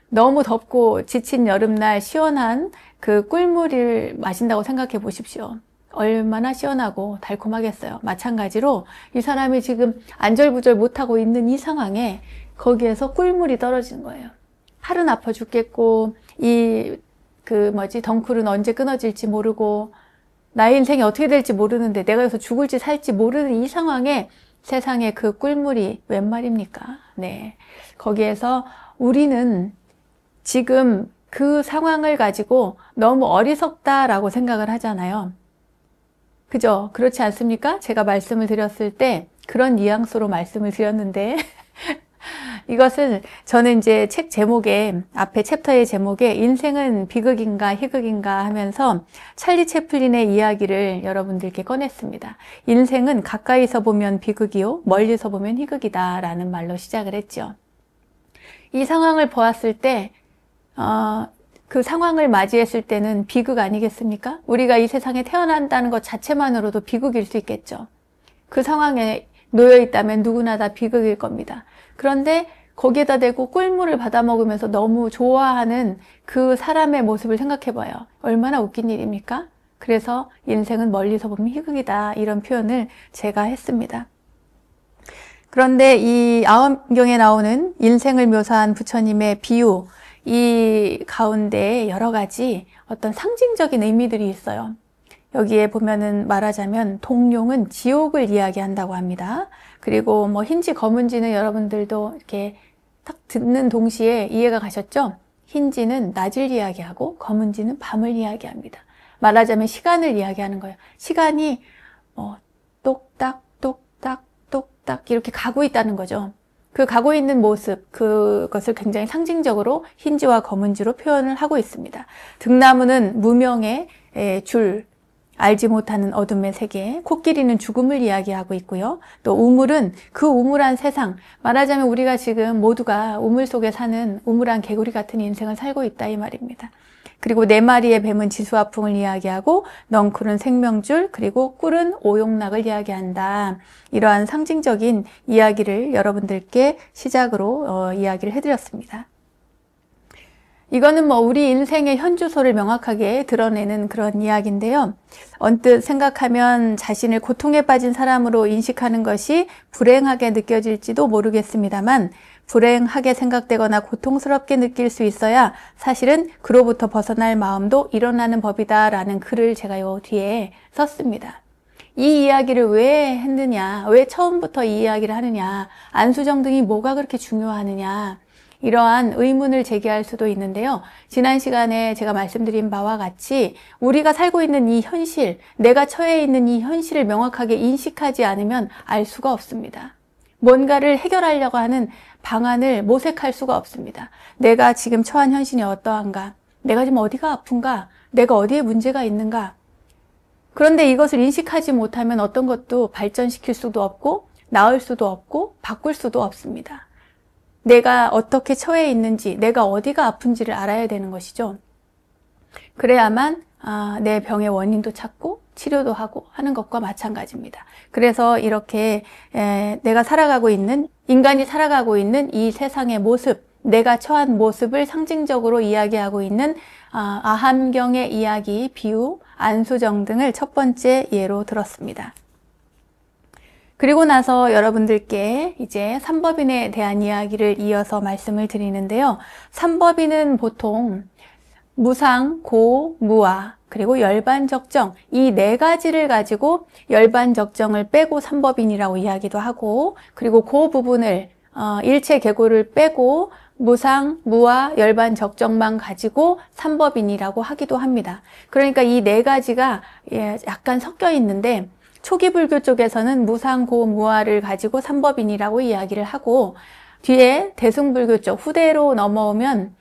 너무 덥고 지친 여름날 시원한 그 꿀물을 마신다고 생각해 보십시오. 얼마나 시원하고 달콤하겠어요. 마찬가지로 이 사람이 지금 안절부절 못하고 있는 이 상황에 거기에서 꿀물이 떨어지는 거예요. 팔은 아파 죽겠고 덩굴은 언제 끊어질지 모르고 나의 인생이 어떻게 될지 모르는데 내가 여기서 죽을지 살지 모르는 이 상황에 세상에 그 꿀물이 웬 말입니까? 네. 거기에서 우리는 지금 그 상황을 가지고 너무 어리석다라고 생각을 하잖아요. 그죠? 그렇지 않습니까? 제가 말씀을 드렸을 때 그런 뉘앙스로 말씀을 드렸는데 이것을 저는 이제 책 제목에, 앞에 챕터의 제목에 인생은 비극인가 희극인가 하면서 찰리 채플린의 이야기를 여러분들께 꺼냈습니다. 인생은 가까이서 보면 비극이요, 멀리서 보면 희극이다 라는 말로 시작을 했죠. 이 상황을 보았을 때 그 상황을 맞이했을 때는 비극 아니겠습니까? 우리가 이 세상에 태어난다는 것 자체만으로도 비극일 수 있겠죠. 그 상황에 놓여 있다면 누구나 다 비극일 겁니다. 그런데 거기에다 대고 꿀물을 받아 먹으면서 너무 좋아하는 그 사람의 모습을 생각해 봐요. 얼마나 웃긴 일입니까? 그래서 인생은 멀리서 보면 희극이다, 이런 표현을 제가 했습니다. 그런데 이 아엄경에 나오는 인생을 묘사한 부처님의 비유, 이 가운데 여러 가지 어떤 상징적인 의미들이 있어요. 여기에 보면은 말하자면 동룡은 지옥을 이야기한다고 합니다. 그리고 흰지 검은지는 여러분들도 이렇게 딱 듣는 동시에 이해가 가셨죠? 흰지는 낮을 이야기하고 검은지는 밤을 이야기합니다. 말하자면 시간을 이야기하는 거예요. 시간이 똑딱 똑딱 똑딱 이렇게 가고 있다는 거죠. 그 가고 있는 모습, 그것을 굉장히 상징적으로 흰지와 검은지로 표현을 하고 있습니다. 등나무는 무명의 줄, 알지 못하는 어둠의 세계, 코끼리는 죽음을 이야기하고 있고요. 또 우물은 그 우물한 세상, 말하자면 우리가 지금 모두가 우물 속에 사는 우물한 개구리 같은 인생을 살고 있다 이 말입니다. 그리고 네 마리의 뱀은 지수화풍을 이야기하고 넝쿨은 생명줄, 그리고 꿀은 오용락을 이야기한다. 이러한 상징적인 이야기를 여러분들께 시작으로 이야기를 해드렸습니다. 이거는 뭐 우리 인생의 현주소를 명확하게 드러내는 그런 이야기인데요. 언뜻 생각하면 자신을 고통에 빠진 사람으로 인식하는 것이 불행하게 느껴질지도 모르겠습니다만 불행하게 생각되거나 고통스럽게 느낄 수 있어야 사실은 그로부터 벗어날 마음도 일어나는 법이다라는 글을 제가 요 뒤에 썼습니다. 이 이야기를 왜 했느냐, 왜 처음부터 이 이야기를 하느냐, 안수정등이 뭐가 그렇게 중요하느냐, 이러한 의문을 제기할 수도 있는데요. 지난 시간에 제가 말씀드린 바와 같이 우리가 살고 있는 이 현실, 내가 처해 있는 이 현실을 명확하게 인식하지 않으면 알 수가 없습니다. 뭔가를 해결하려고 하는 방안을 모색할 수가 없습니다. 내가 지금 처한 현실이 어떠한가? 내가 지금 어디가 아픈가? 내가 어디에 문제가 있는가? 그런데 이것을 인식하지 못하면 어떤 것도 발전시킬 수도 없고 나을 수도 없고 바꿀 수도 없습니다. 내가 어떻게 처해 있는지, 내가 어디가 아픈지를 알아야 되는 것이죠. 그래야만 내 병의 원인도 찾고 치료도 하고 하는 것과 마찬가지입니다. 그래서 이렇게 내가 살아가고 있는, 인간이 살아가고 있는 이 세상의 모습, 내가 처한 모습을 상징적으로 이야기하고 있는 아함경의 이야기, 비유, 안수정 등을 첫 번째 예로 들었습니다. 그리고 나서 여러분들께 이제 삼법인에 대한 이야기를 이어서 말씀을 드리는데요. 삼법인은 보통 무상, 고, 무아, 그리고 열반적정 이 네 가지를 가지고 열반적정을 빼고 삼법인이라고 이야기도 하고, 그리고 그 부분을 일체계고를 빼고 무상, 무아, 열반적정만 가지고 삼법인이라고 하기도 합니다. 그러니까 이 네 가지가 약간 섞여 있는데 초기 불교 쪽에서는 무상, 고, 무아를 가지고 삼법인이라고 이야기를 하고, 뒤에 대승불교 쪽 후대로 넘어오면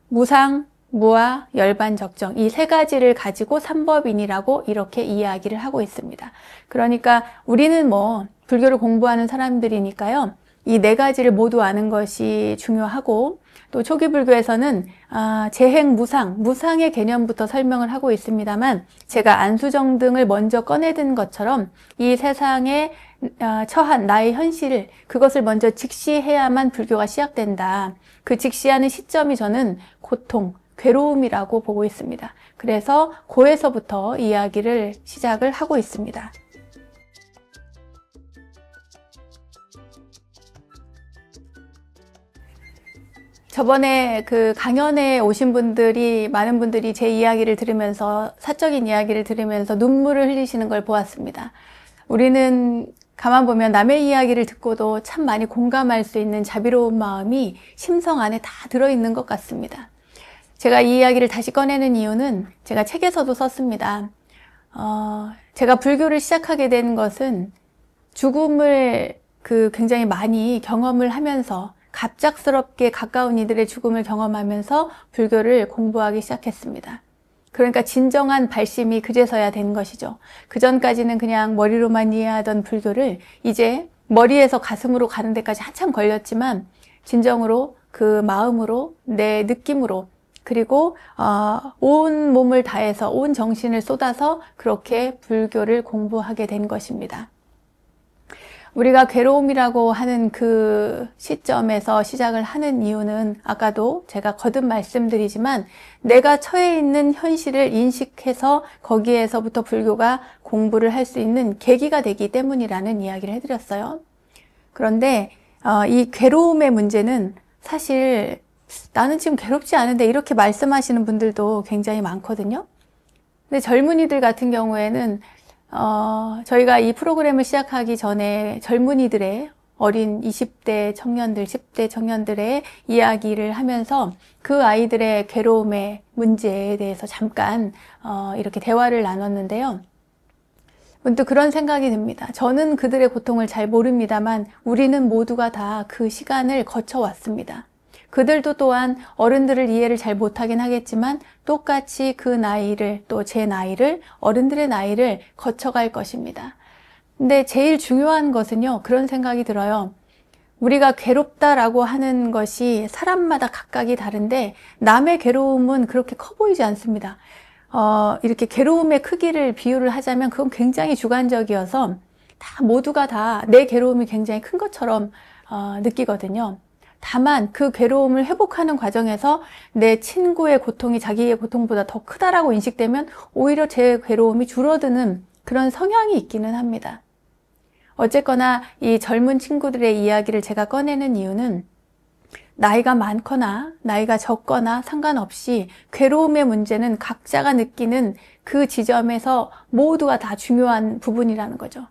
무상, 무아, 열반적정 이 세 가지를 가지고 삼법인이라고 이렇게 이야기를 하고 있습니다. 그러니까 우리는 뭐 불교를 공부하는 사람들이니까요. 이 네 가지를 모두 아는 것이 중요하고, 또 초기 불교에서는 재행무상, 무상의 개념부터 설명을 하고 있습니다만 제가 안수정 등을 먼저 꺼내든 것처럼 이 세상에 처한 나의 현실, 그것을 먼저 직시해야만 불교가 시작된다. 그 직시하는 시점이 저는 고통, 괴로움이라고 보고 있습니다. 그래서 고에서부터 이야기를 시작을 하고 있습니다. 저번에 그 강연에 오신 분들이, 많은 분들이 제 이야기를 들으면서, 사적인 이야기를 들으면서 눈물을 흘리시는 걸 보았습니다. 우리는 가만 보면 남의 이야기를 듣고도 참 많이 공감할 수 있는 자비로운 마음이 심성 안에 다 들어있는 것 같습니다. 제가 이 이야기를 다시 꺼내는 이유는 제가 책에서도 썼습니다. 제가 불교를 시작하게 된 것은 죽음을 굉장히 많이 경험을 하면서, 갑작스럽게 가까운 이들의 죽음을 경험하면서 불교를 공부하기 시작했습니다. 그러니까 진정한 발심이 그제서야 된 것이죠. 그전까지는 그냥 머리로만 이해하던 불교를 이제 머리에서 가슴으로 가는 데까지 한참 걸렸지만 진정으로 그 마음으로, 내 느낌으로, 그리고 온 몸을 다해서, 온 정신을 쏟아서 그렇게 불교를 공부하게 된 것입니다. 우리가 괴로움이라고 하는 그 시점에서 시작을 하는 이유는 아까도 제가 거듭 말씀드리지만 내가 처해 있는 현실을 인식해서 거기에서부터 불교가 공부를 할 수 있는 계기가 되기 때문이라는 이야기를 해드렸어요. 그런데 이 괴로움의 문제는 사실 나는 지금 괴롭지 않은데 이렇게 말씀하시는 분들도 굉장히 많거든요. 근데 젊은이들 같은 경우에는 저희가 이 프로그램을 시작하기 전에 젊은이들의, 어린 20대 청년들, 10대 청년들의 이야기를 하면서 그 아이들의 괴로움의 문제에 대해서 잠깐 이렇게 대화를 나눴는데요. 문득 그런 생각이 듭니다. 저는 그들의 고통을 잘 모릅니다만 우리는 모두가 다 그 시간을 거쳐왔습니다. 그들도 또한 어른들을 이해를 잘 못하긴 하겠지만 똑같이 그 나이를, 또 제 나이를, 어른들의 나이를 거쳐갈 것입니다. 근데 제일 중요한 것은요, 그런 생각이 들어요. 우리가 괴롭다라고 하는 것이 사람마다 각각이 다른데 남의 괴로움은 그렇게 커 보이지 않습니다. 이렇게 괴로움의 크기를 비유를 하자면 그건 굉장히 주관적이어서 다 모두가 다 내 괴로움이 굉장히 큰 것처럼 느끼거든요. 다만 그 괴로움을 회복하는 과정에서 내 친구의 고통이 자기의 고통보다 더 크다라고 인식되면 오히려 제 괴로움이 줄어드는 그런 성향이 있기는 합니다. 어쨌거나 이 젊은 친구들의 이야기를 제가 꺼내는 이유는 나이가 많거나 나이가 적거나 상관없이 괴로움의 문제는 각자가 느끼는 그 지점에서 모두가 다 중요한 부분이라는 거죠.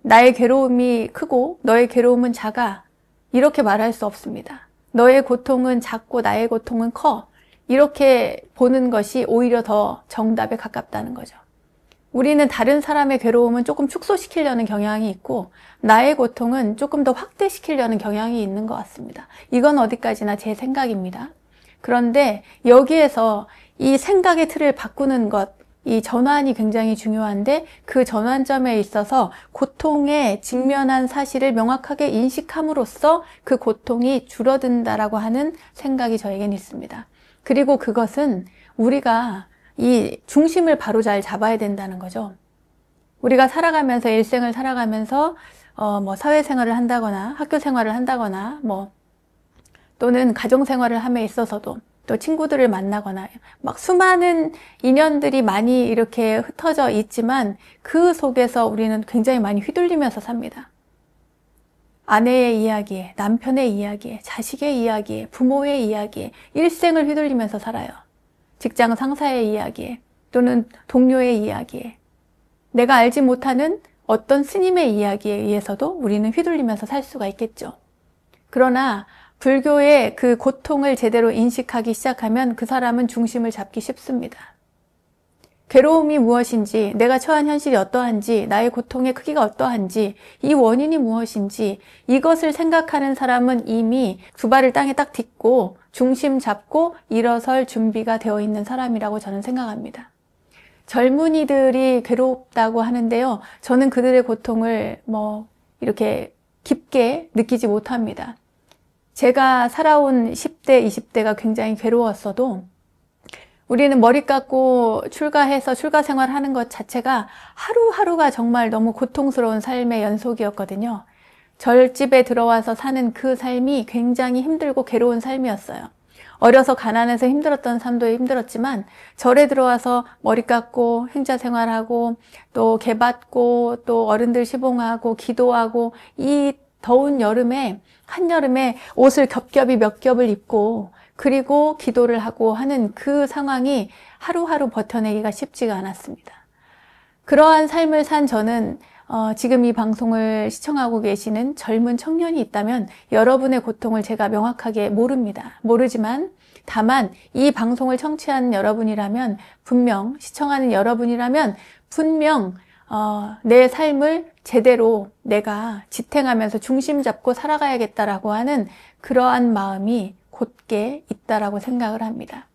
나의 괴로움이 크고 너의 괴로움은 작아 이렇게 말할 수 없습니다. 너의 고통은 작고 나의 고통은 커 이렇게 보는 것이 오히려 더 정답에 가깝다는 거죠. 우리는 다른 사람의 괴로움은 조금 축소시키려는 경향이 있고 나의 고통은 조금 더 확대시키려는 경향이 있는 것 같습니다. 이건 어디까지나 제 생각입니다. 그런데 여기에서 이 생각의 틀을 바꾸는 것, 이 전환이 굉장히 중요한데 그 전환점에 있어서 고통에 직면한 사실을 명확하게 인식함으로써 그 고통이 줄어든다라고 하는 생각이 저에겐 있습니다. 그리고 그것은 우리가 이 중심을 바로 잘 잡아야 된다는 거죠. 우리가 살아가면서 일생을 살아가면서 사회생활을 한다거나 학교 생활을 한다거나 또는 가정생활을 함에 있어서도 또 친구들을 만나거나 막 수많은 인연들이 많이 이렇게 흩어져 있지만 그 속에서 우리는 굉장히 많이 휘둘리면서 삽니다. 아내의 이야기에, 남편의 이야기에, 자식의 이야기에, 부모의 이야기에 일생을 휘둘리면서 살아요. 직장 상사의 이야기에 또는 동료의 이야기에 내가 알지 못하는 어떤 스님의 이야기에 의해서도 우리는 휘둘리면서 살 수가 있겠죠. 그러나 불교의 그 고통을 제대로 인식하기 시작하면 그 사람은 중심을 잡기 쉽습니다. 괴로움이 무엇인지, 내가 처한 현실이 어떠한지, 나의 고통의 크기가 어떠한지, 이 원인이 무엇인지 이것을 생각하는 사람은 이미 두 발을 땅에 딱 딛고 중심 잡고 일어설 준비가 되어 있는 사람이라고 저는 생각합니다. 젊은이들이 괴롭다고 하는데요. 저는 그들의 고통을 이렇게 깊게 느끼지 못합니다. 제가 살아온 10대, 20대가 굉장히 괴로웠어도 우리는 머리 깎고 출가해서 출가 생활하는 것 자체가 하루하루가 정말 너무 고통스러운 삶의 연속이었거든요. 절집에 들어와서 사는 그 삶이 굉장히 힘들고 괴로운 삶이었어요. 어려서 가난해서 힘들었던 삶도 힘들었지만 절에 들어와서 머리 깎고 행자 생활하고 또 개받고 또 어른들 시봉하고 기도하고 이 더운 여름에 한여름에 옷을 겹겹이 몇 겹을 입고 그리고 기도를 하고 하는 그 상황이 하루하루 버텨내기가 쉽지가 않았습니다. 그러한 삶을 산 저는 지금 이 방송을 시청하고 계시는 젊은 청년이 있다면 여러분의 고통을 제가 명확하게 모르지만 다만 이 방송을 청취하는 여러분이라면 시청하는 여러분이라면 분명 내 삶을 제대로 내가 지탱하면서 중심 잡고 살아가야겠다라고 하는 그러한 마음이 곧게 있다라고 생각을 합니다.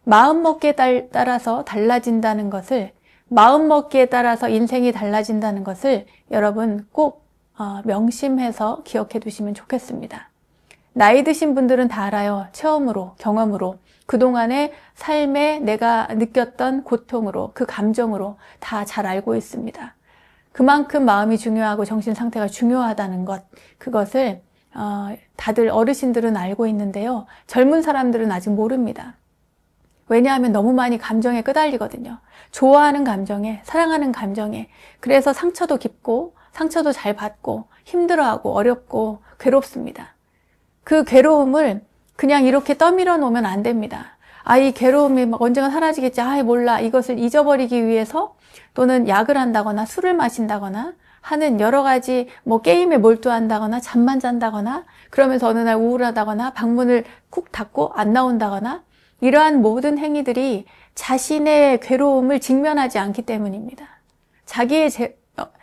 마음먹기에 따라서 달라진다는 것을, 마음먹기에 따라서 인생이 달라진다는 것을 여러분 꼭 명심해서 기억해 두시면 좋겠습니다. 나이 드신 분들은 다 알아요. 체험으로, 경험으로, 그동안의 삶에 내가 느꼈던 고통으로, 그 감정으로 다 잘 알고 있습니다. 그만큼 마음이 중요하고 정신 상태가 중요하다는 것, 그것을 다들 어르신들은 알고 있는데요. 젊은 사람들은 아직 모릅니다. 왜냐하면 너무 많이 감정에 끄달리거든요. 좋아하는 감정에, 사랑하는 감정에. 그래서 상처도 깊고 상처도 잘 받고 힘들어하고 어렵고 괴롭습니다. 그 괴로움을 그냥 이렇게 떠밀어 놓으면 안 됩니다. 이 괴로움이 언젠가 사라지겠지. 몰라. 이것을 잊어버리기 위해서 또는 약을 한다거나 술을 마신다거나 하는 여러 가지 게임에 몰두한다거나 잠만 잔다거나 그러면서 어느 날 우울하다거나 방문을 쿡 닫고 안 나온다거나 이러한 모든 행위들이 자신의 괴로움을 직면하지 않기 때문입니다.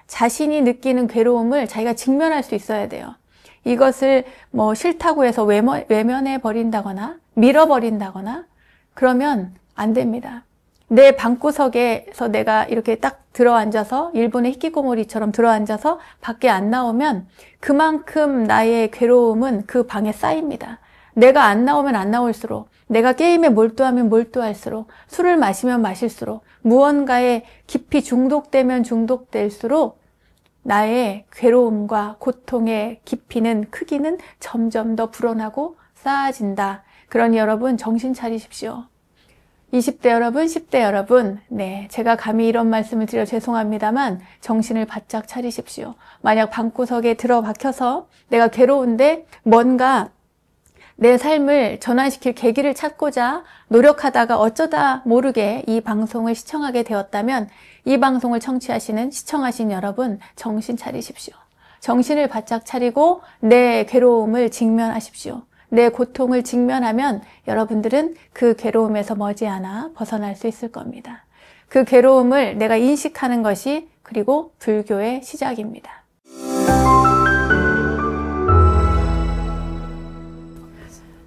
자신이 느끼는 괴로움을 자기가 직면할 수 있어야 돼요. 이것을 뭐 싫다고 해서 외면해 버린다거나 밀어버린다거나 그러면 안 됩니다. 내 방구석에서 내가 이렇게 딱 들어앉아서 일본의 히키코모리처럼 들어앉아서 밖에 안 나오면 그만큼 나의 괴로움은 그 방에 쌓입니다. 내가 안 나오면 안 나올수록, 내가 게임에 몰두하면 몰두할수록, 술을 마시면 마실수록, 무언가에 깊이 중독되면 중독될수록 나의 괴로움과 고통의 깊이는, 크기는 점점 더 불어나고 쌓아진다. 그러니 여러분 정신 차리십시오. 20대 여러분, 10대 여러분, 네, 제가 감히 이런 말씀을 드려 죄송합니다만 정신을 바짝 차리십시오. 만약 방구석에 들어박혀서 내가 괴로운데 뭔가 내 삶을 전환시킬 계기를 찾고자 노력하다가 어쩌다 모르게 이 방송을 시청하게 되었다면 이 방송을 시청하신 여러분 정신 차리십시오. 정신을 바짝 차리고 내 괴로움을 직면하십시오. 내 고통을 직면하면 여러분들은 그 괴로움에서 머지않아 벗어날 수 있을 겁니다. 그 괴로움을 내가 인식하는 것이 그리고 불교의 시작입니다.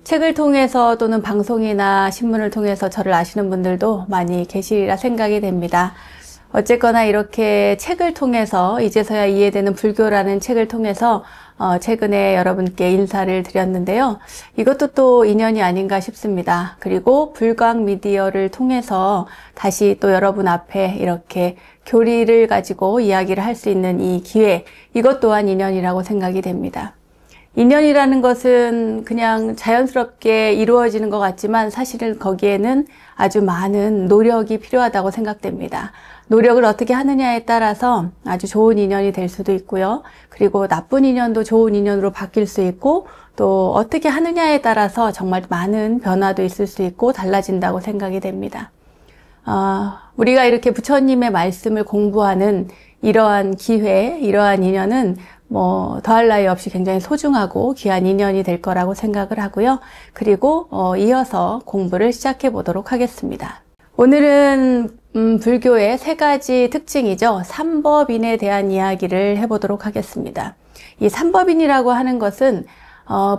책을 통해서 또는 방송이나 신문을 통해서 저를 아시는 분들도 많이 계시리라 생각이 됩니다. 어쨌거나 이렇게 책을 통해서 이제서야 이해되는 불교라는 책을 통해서 최근에 여러분께 인사를 드렸는데요. 이것도 또 인연이 아닌가 싶습니다. 그리고 불광 미디어를 통해서 다시 또 여러분 앞에 이렇게 교리를 가지고 이야기를 할 수 있는 이 기회, 이것 또한 인연이라고 생각이 됩니다. 인연이라는 것은 그냥 자연스럽게 이루어지는 것 같지만 사실은 거기에는 아주 많은 노력이 필요하다고 생각됩니다. 노력을 어떻게 하느냐에 따라서 아주 좋은 인연이 될 수도 있고요. 그리고 나쁜 인연도 좋은 인연으로 바뀔 수 있고 또 어떻게 하느냐에 따라서 정말 많은 변화도 있을 수 있고 달라진다고 생각이 됩니다. 우리가 이렇게 부처님의 말씀을 공부하는 이러한 기회, 이러한 인연은 더할 나위 없이 굉장히 소중하고 귀한 인연이 될 거라고 생각을 하고요. 그리고 이어서 공부를 시작해 보도록 하겠습니다. 오늘은 불교의 세 가지 특징이죠. 삼법인에 대한 이야기를 해보도록 하겠습니다. 이 삼법인이라고 하는 것은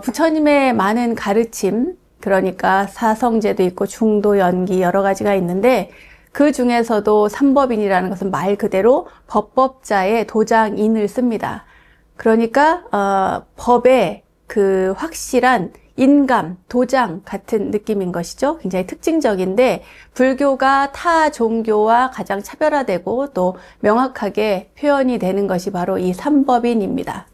부처님의 많은 가르침, 그러니까 사성제도 있고 중도, 연기 여러 가지가 있는데 그 중에서도 삼법인이라는 것은 말 그대로 법법자의 도장인을 씁니다. 그러니까 법의 그 확실한 인감, 도장 같은 느낌인 것이죠. 굉장히 특징적인데 불교가 타 종교와 가장 차별화되고 또 명확하게 표현이 되는 것이 바로 이 삼법인입니다.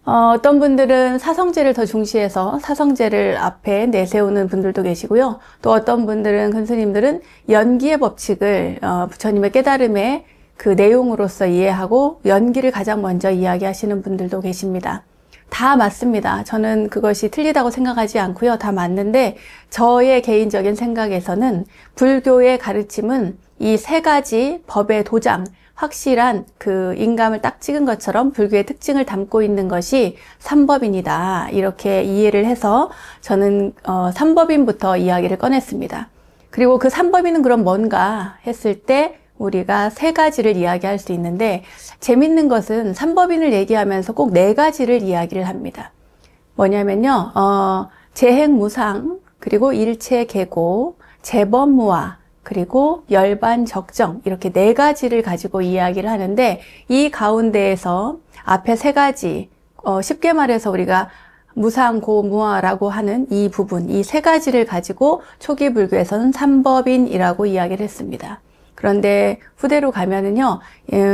어떤 분들은 사성제를 더 중시해서 사성제를 앞에 내세우는 분들도 계시고요. 또 어떤 분들은 근스님들은 연기의 법칙을 부처님의 깨달음의 그 내용으로서 이해하고 연기를 가장 먼저 이야기하시는 분들도 계십니다. 다 맞습니다. 저는 그것이 틀리다고 생각하지 않고요. 다 맞는데 저의 개인적인 생각에서는 불교의 가르침은 이 세 가지 법의 도장, 확실한 그 인감을 딱 찍은 것처럼 불교의 특징을 담고 있는 것이 삼법인이다. 이렇게 이해를 해서 저는 삼법인부터 이야기를 꺼냈습니다. 그리고 그 삼법인은 그럼 뭔가 했을 때 우리가 세 가지를 이야기할 수 있는데 재밌는 것은 삼법인을 얘기하면서 꼭 네 가지를 이야기를 합니다. 뭐냐면요, 재행무상, 그리고 일체계고, 재범무화, 그리고 열반적정 이렇게 네 가지를 가지고 이야기를 하는데 이 가운데에서 앞에 세 가지, 쉽게 말해서 우리가 무상고무화라고 하는 이 부분, 이 세 가지를 가지고 초기 불교에서는 삼법인이라고 이야기를 했습니다. 그런데 후대로 가면은요,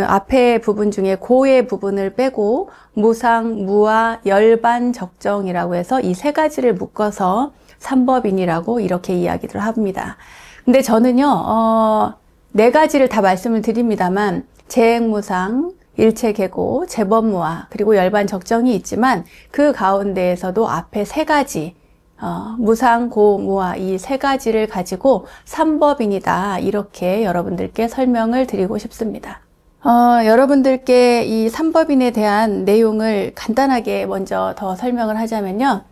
앞에 부분 중에 고의 부분을 빼고 무상, 무화, 열반, 적정이라고 해서 이 세 가지를 묶어서 삼법인이라고 이렇게 이야기를 합니다. 근데 저는요, 네 가지를 다 말씀을 드립니다만 재행무상, 일체계고, 재범무화, 그리고 열반, 적정이 있지만 그 가운데에서도 앞에 세 가지 무상, 고, 무화 이 세 가지를 가지고 삼법인이다 이렇게 여러분들께 설명을 드리고 싶습니다. 여러분들께 이 삼법인에 대한 내용을 간단하게 먼저 더 설명을 하자면요.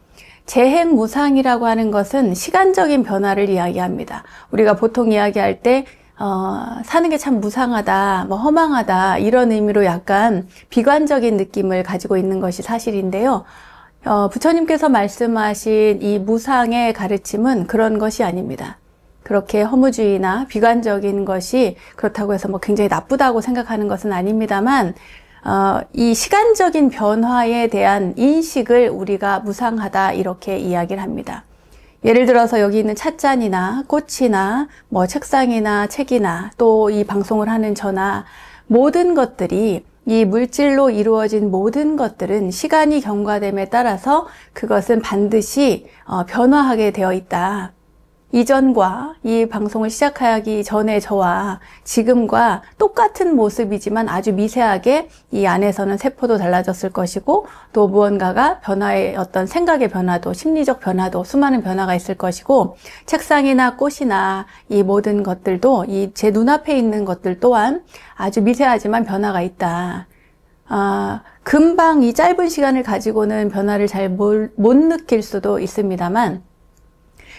재행무상이라고 하는 것은 시간적인 변화를 이야기합니다. 우리가 보통 이야기할 때 사는 게 참 무상하다, 뭐 허망하다 이런 의미로 약간 비관적인 느낌을 가지고 있는 것이 사실인데요. 부처님께서 말씀하신 이 무상의 가르침은 그런 것이 아닙니다. 그렇게 허무주의나 비관적인 것이 그렇다고 해서 뭐 굉장히 나쁘다고 생각하는 것은 아닙니다만, 이 시간적인 변화에 대한 인식을 우리가 무상하다 이렇게 이야기를 합니다. 예를 들어서 여기 있는 찻잔이나 꽃이나 뭐 책상이나 책이나 또 이 방송을 하는 저나 모든 것들이 이 물질로 이루어진 모든 것들은 시간이 경과됨에 따라서 그것은 반드시 변화하게 되어 있다. 이전과 이 방송을 시작하기 전에 저와 지금과 똑같은 모습이지만 아주 미세하게 이 안에서는 세포도 달라졌을 것이고 또 무언가가 변화의 어떤 생각의 변화도 심리적 변화도 수많은 변화가 있을 것이고 책상이나 꽃이나 이 모든 것들도 이 제 눈앞에 있는 것들 또한 아주 미세하지만 변화가 있다. 금방 이 짧은 시간을 가지고는 변화를 잘 못 느낄 수도 있습니다만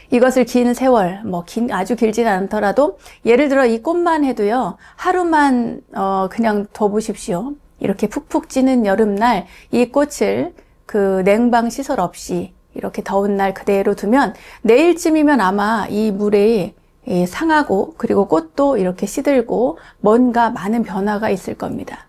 이것을 긴 세월, 아주 길지는 않더라도 예를 들어 이 꽃만 해도요, 하루만 그냥 둬보십시오. 이렇게 푹푹 찌는 여름날 이 꽃을 그 냉방 시설 없이 이렇게 더운 날 그대로 두면 내일쯤이면 아마 이 물에 상하고 그리고 꽃도 이렇게 시들고 뭔가 많은 변화가 있을 겁니다.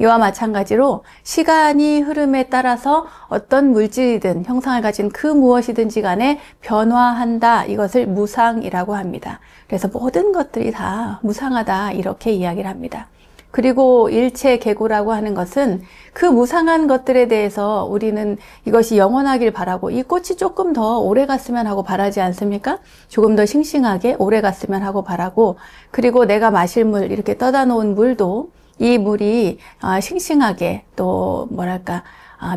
이와 마찬가지로 시간이 흐름에 따라서 어떤 물질이든 형상을 가진 그 무엇이든지 간에 변화한다. 이것을 무상이라고 합니다. 그래서 모든 것들이 다 무상하다 이렇게 이야기를 합니다. 그리고 일체계고라고 하는 것은 그 무상한 것들에 대해서 우리는 이것이 영원하길 바라고 이 꽃이 조금 더 오래 갔으면 하고 바라지 않습니까? 조금 더 싱싱하게 오래 갔으면 하고 바라고 그리고 내가 마실 물 이렇게 떠다 놓은 물도 이 물이 싱싱하게 또 뭐랄까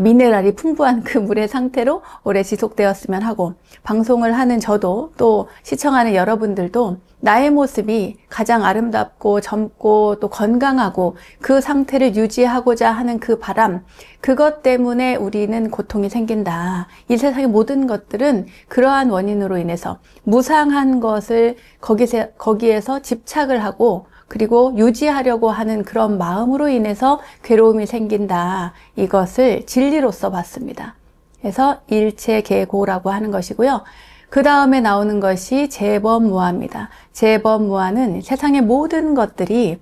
미네랄이 풍부한 그 물의 상태로 오래 지속되었으면 하고 방송을 하는 저도 또 시청하는 여러분들도 나의 모습이 가장 아름답고 젊고 또 건강하고 그 상태를 유지하고자 하는 그 바람 그것 때문에 우리는 고통이 생긴다. 이 세상의 모든 것들은 그러한 원인으로 인해서 무상한 것을 거기에서 집착을 하고 그리고 유지하려고 하는 그런 마음으로 인해서 괴로움이 생긴다. 이것을 진리로서 봤습니다. 그래서 일체계고라고 하는 것이고요. 그 다음에 나오는 것이 재범무아입니다. 재범무아는 세상의 모든 것들이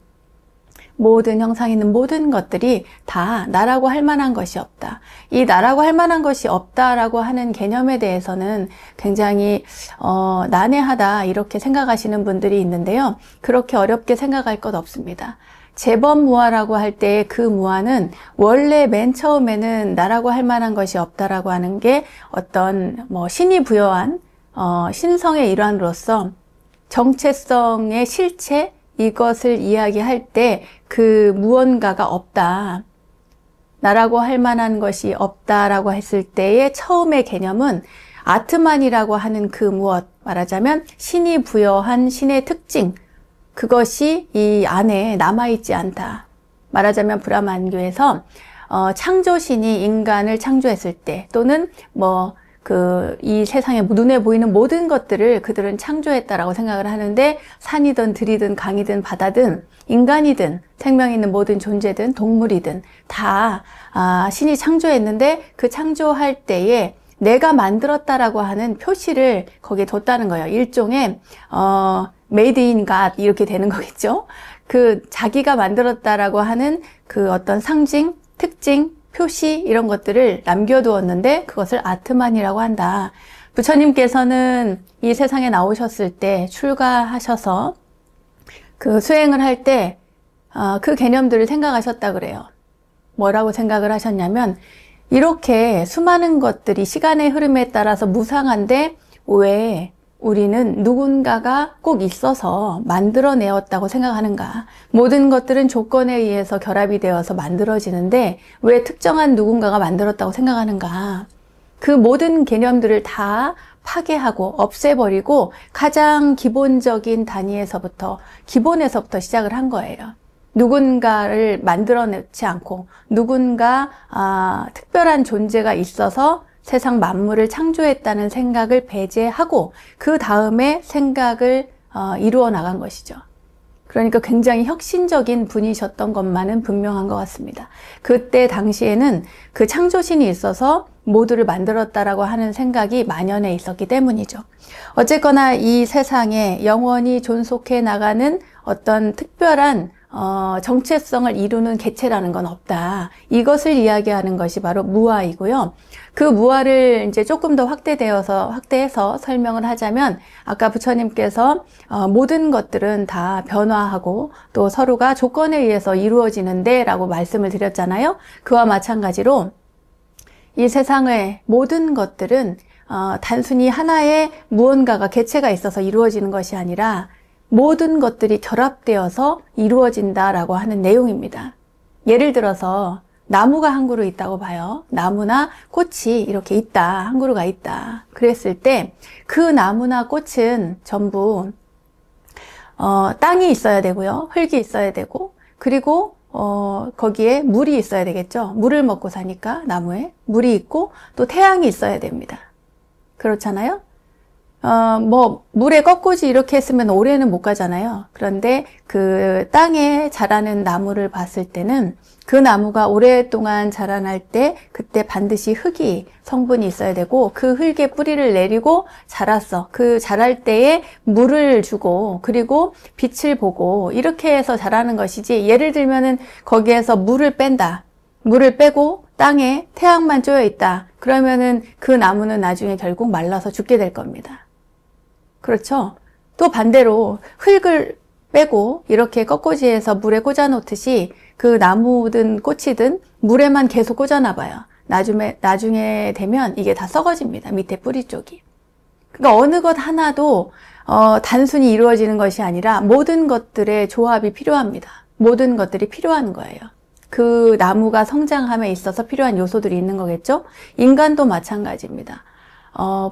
모든 형상이 있는 모든 것들이 다 나라고 할 만한 것이 없다. 이 나라고 할 만한 것이 없다라고 하는 개념에 대해서는 굉장히 난해하다 이렇게 생각하시는 분들이 있는데요. 그렇게 어렵게 생각할 것 없습니다. 재범무아라고 할 때 그 무아는 원래 맨 처음에는 나라고 할 만한 것이 없다라고 하는 게 어떤 신이 부여한 신성의 일환으로서 정체성의 실체 이것을 이야기할 때 그 무언가가 없다. 나라고 할 만한 것이 없다라고 했을 때의 처음의 개념은 아트만이라고 하는 그 무엇, 말하자면 신이 부여한 신의 특징, 그것이 이 안에 남아있지 않다. 말하자면 브라만교에서 창조신이 인간을 창조했을 때 또는 이 세상에 눈에 보이는 모든 것들을 그들은 창조했다라고 생각을 하는데 산이든 들이든 강이든 바다든 인간이든 생명 있는 모든 존재든 동물이든 다 신이 창조했는데 그 창조할 때에 내가 만들었다라고 하는 표시를 거기에 뒀다는 거예요. 일종의 made in God 이렇게 되는 거겠죠. 그 자기가 만들었다라고 하는 그 어떤 상징, 특징, 표시 이런 것들을 남겨두었는데 그것을 아트만이라고 한다. 부처님께서는 이 세상에 나오셨을 때 출가하셔서 그 수행을 할 때 그 개념들을 생각하셨다 그래요. 뭐라고 생각을 하셨냐면 이렇게 수많은 것들이 시간의 흐름에 따라서 무상한데 왜 우리는 누군가가 꼭 있어서 만들어내었다고 생각하는가? 모든 것들은 조건에 의해서 결합이 되어서 만들어지는데 왜 특정한 누군가가 만들었다고 생각하는가? 그 모든 개념들을 다 파괴하고 없애버리고 가장 기본적인 단위에서부터 기본에서부터 시작을 한 거예요. 누군가를 만들어내지 않고 누군가 특별한 존재가 있어서 세상 만물을 창조했다는 생각을 배제하고 그 다음에 생각을 이루어 나간 것이죠. 그러니까 굉장히 혁신적인 분이셨던 것만은 분명한 것 같습니다. 그때 당시에는 그 창조신이 있어서 모두를 만들었다라고 하는 생각이 만연해 있었기 때문이죠. 어쨌거나 이 세상에 영원히 존속해 나가는 어떤 특별한 정체성을 이루는 개체라는 건 없다. 이것을 이야기하는 것이 바로 무아이고요. 그 무아를 이제 조금 더 확대해서 설명을 하자면, 아까 부처님께서 모든 것들은 다 변화하고 또 서로가 조건에 의해서 이루어지는데 라고 말씀을 드렸잖아요. 그와 마찬가지로 이 세상의 모든 것들은 단순히 하나의 무언가가 개체가 있어서 이루어지는 것이 아니라 모든 것들이 결합되어서 이루어진다라고 하는 내용입니다. 예를 들어서 나무가 한 그루 있다고 봐요. 나무나 꽃이 이렇게 있다, 한 그루가 있다. 그랬을 때 그 나무나 꽃은 전부 땅이 있어야 되고요. 흙이 있어야 되고, 그리고 거기에 물이 있어야 되겠죠. 물을 먹고 사니까 나무에 물이 있고 또 태양이 있어야 됩니다. 그렇잖아요? 물에 꺾꽂이 이렇게 했으면 오래는 못 가잖아요. 그런데 그 땅에 자라는 나무를 봤을 때는 그 나무가 오랫동안 자라날 때 그때 반드시 흙이 성분이 있어야 되고, 그 흙에 뿌리를 내리고 자랐어. 그 자랄 때에 물을 주고 그리고 빛을 보고 이렇게 해서 자라는 것이지, 예를 들면은 거기에서 물을 뺀다. 물을 빼고 땅에 태양만 쪼여 있다. 그러면은 그 나무는 나중에 결국 말라서 죽게 될 겁니다. 그렇죠? 또 반대로 흙을 빼고 이렇게 꺾꽂이해서 물에 꽂아 놓듯이 그 나무든 꽃이든 물에만 계속 꽂아놔 봐요. 나중에 되면 이게 다 썩어집니다. 밑에 뿌리 쪽이. 그러니까 어느 것 하나도 단순히 이루어지는 것이 아니라 모든 것들의 조합이 필요합니다. 모든 것들이 필요한 거예요. 그 나무가 성장함에 있어서 필요한 요소들이 있는 거겠죠? 인간도 마찬가지입니다.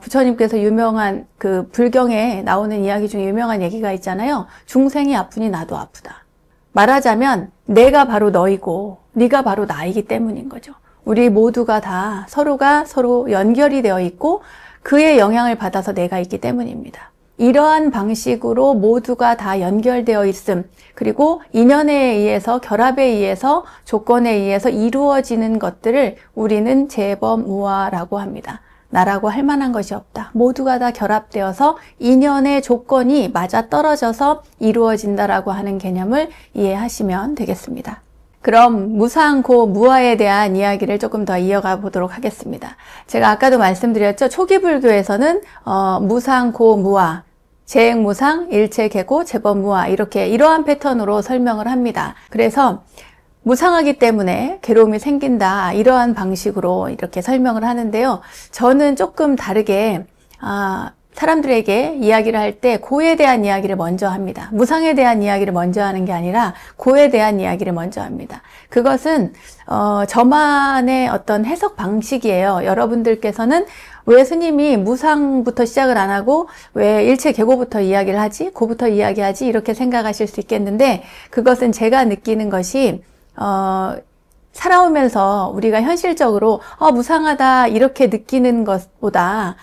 부처님께서 유명한 그 불경에 나오는 이야기 중에 유명한 얘기가 있잖아요. 중생이 아프니 나도 아프다. 말하자면 내가 바로 너이고 네가 바로 나이기 때문인 거죠. 우리 모두가 다 서로가 서로 연결이 되어 있고 그의 영향을 받아서 내가 있기 때문입니다. 이러한 방식으로 모두가 다 연결되어 있음, 그리고 인연에 의해서, 결합에 의해서, 조건에 의해서 이루어지는 것들을 우리는 재범무아라고 합니다. 나라고 할 만한 것이 없다. 모두가 다 결합되어서 인연의 조건이 맞아떨어져서 이루어진다라고 하는 개념을 이해하시면 되겠습니다. 그럼 무상고 무아에 대한 이야기를 조금 더 이어가 보도록 하겠습니다. 제가 아까도 말씀드렸죠. 초기 불교에서는 무상고 무아, 재행무상, 일체계고, 재범무아, 이러한 패턴으로 설명을 합니다. 그래서 무상하기 때문에 괴로움이 생긴다, 이러한 방식으로 이렇게 설명을 하는데요. 저는 조금 다르게 사람들에게 이야기를 할 때 고에 대한 이야기를 먼저 합니다. 무상에 대한 이야기를 먼저 하는 게 아니라 고에 대한 이야기를 먼저 합니다. 그것은 저만의 어떤 해석 방식이에요. 여러분들께서는 왜 스님이 무상부터 시작을 안 하고 왜 일체계고부터 이야기를 하지? 고부터 이야기하지? 이렇게 생각하실 수 있겠는데, 그것은 제가 느끼는 것이 살아오면서 우리가 현실적으로 무상하다 이렇게 느끼는 것보다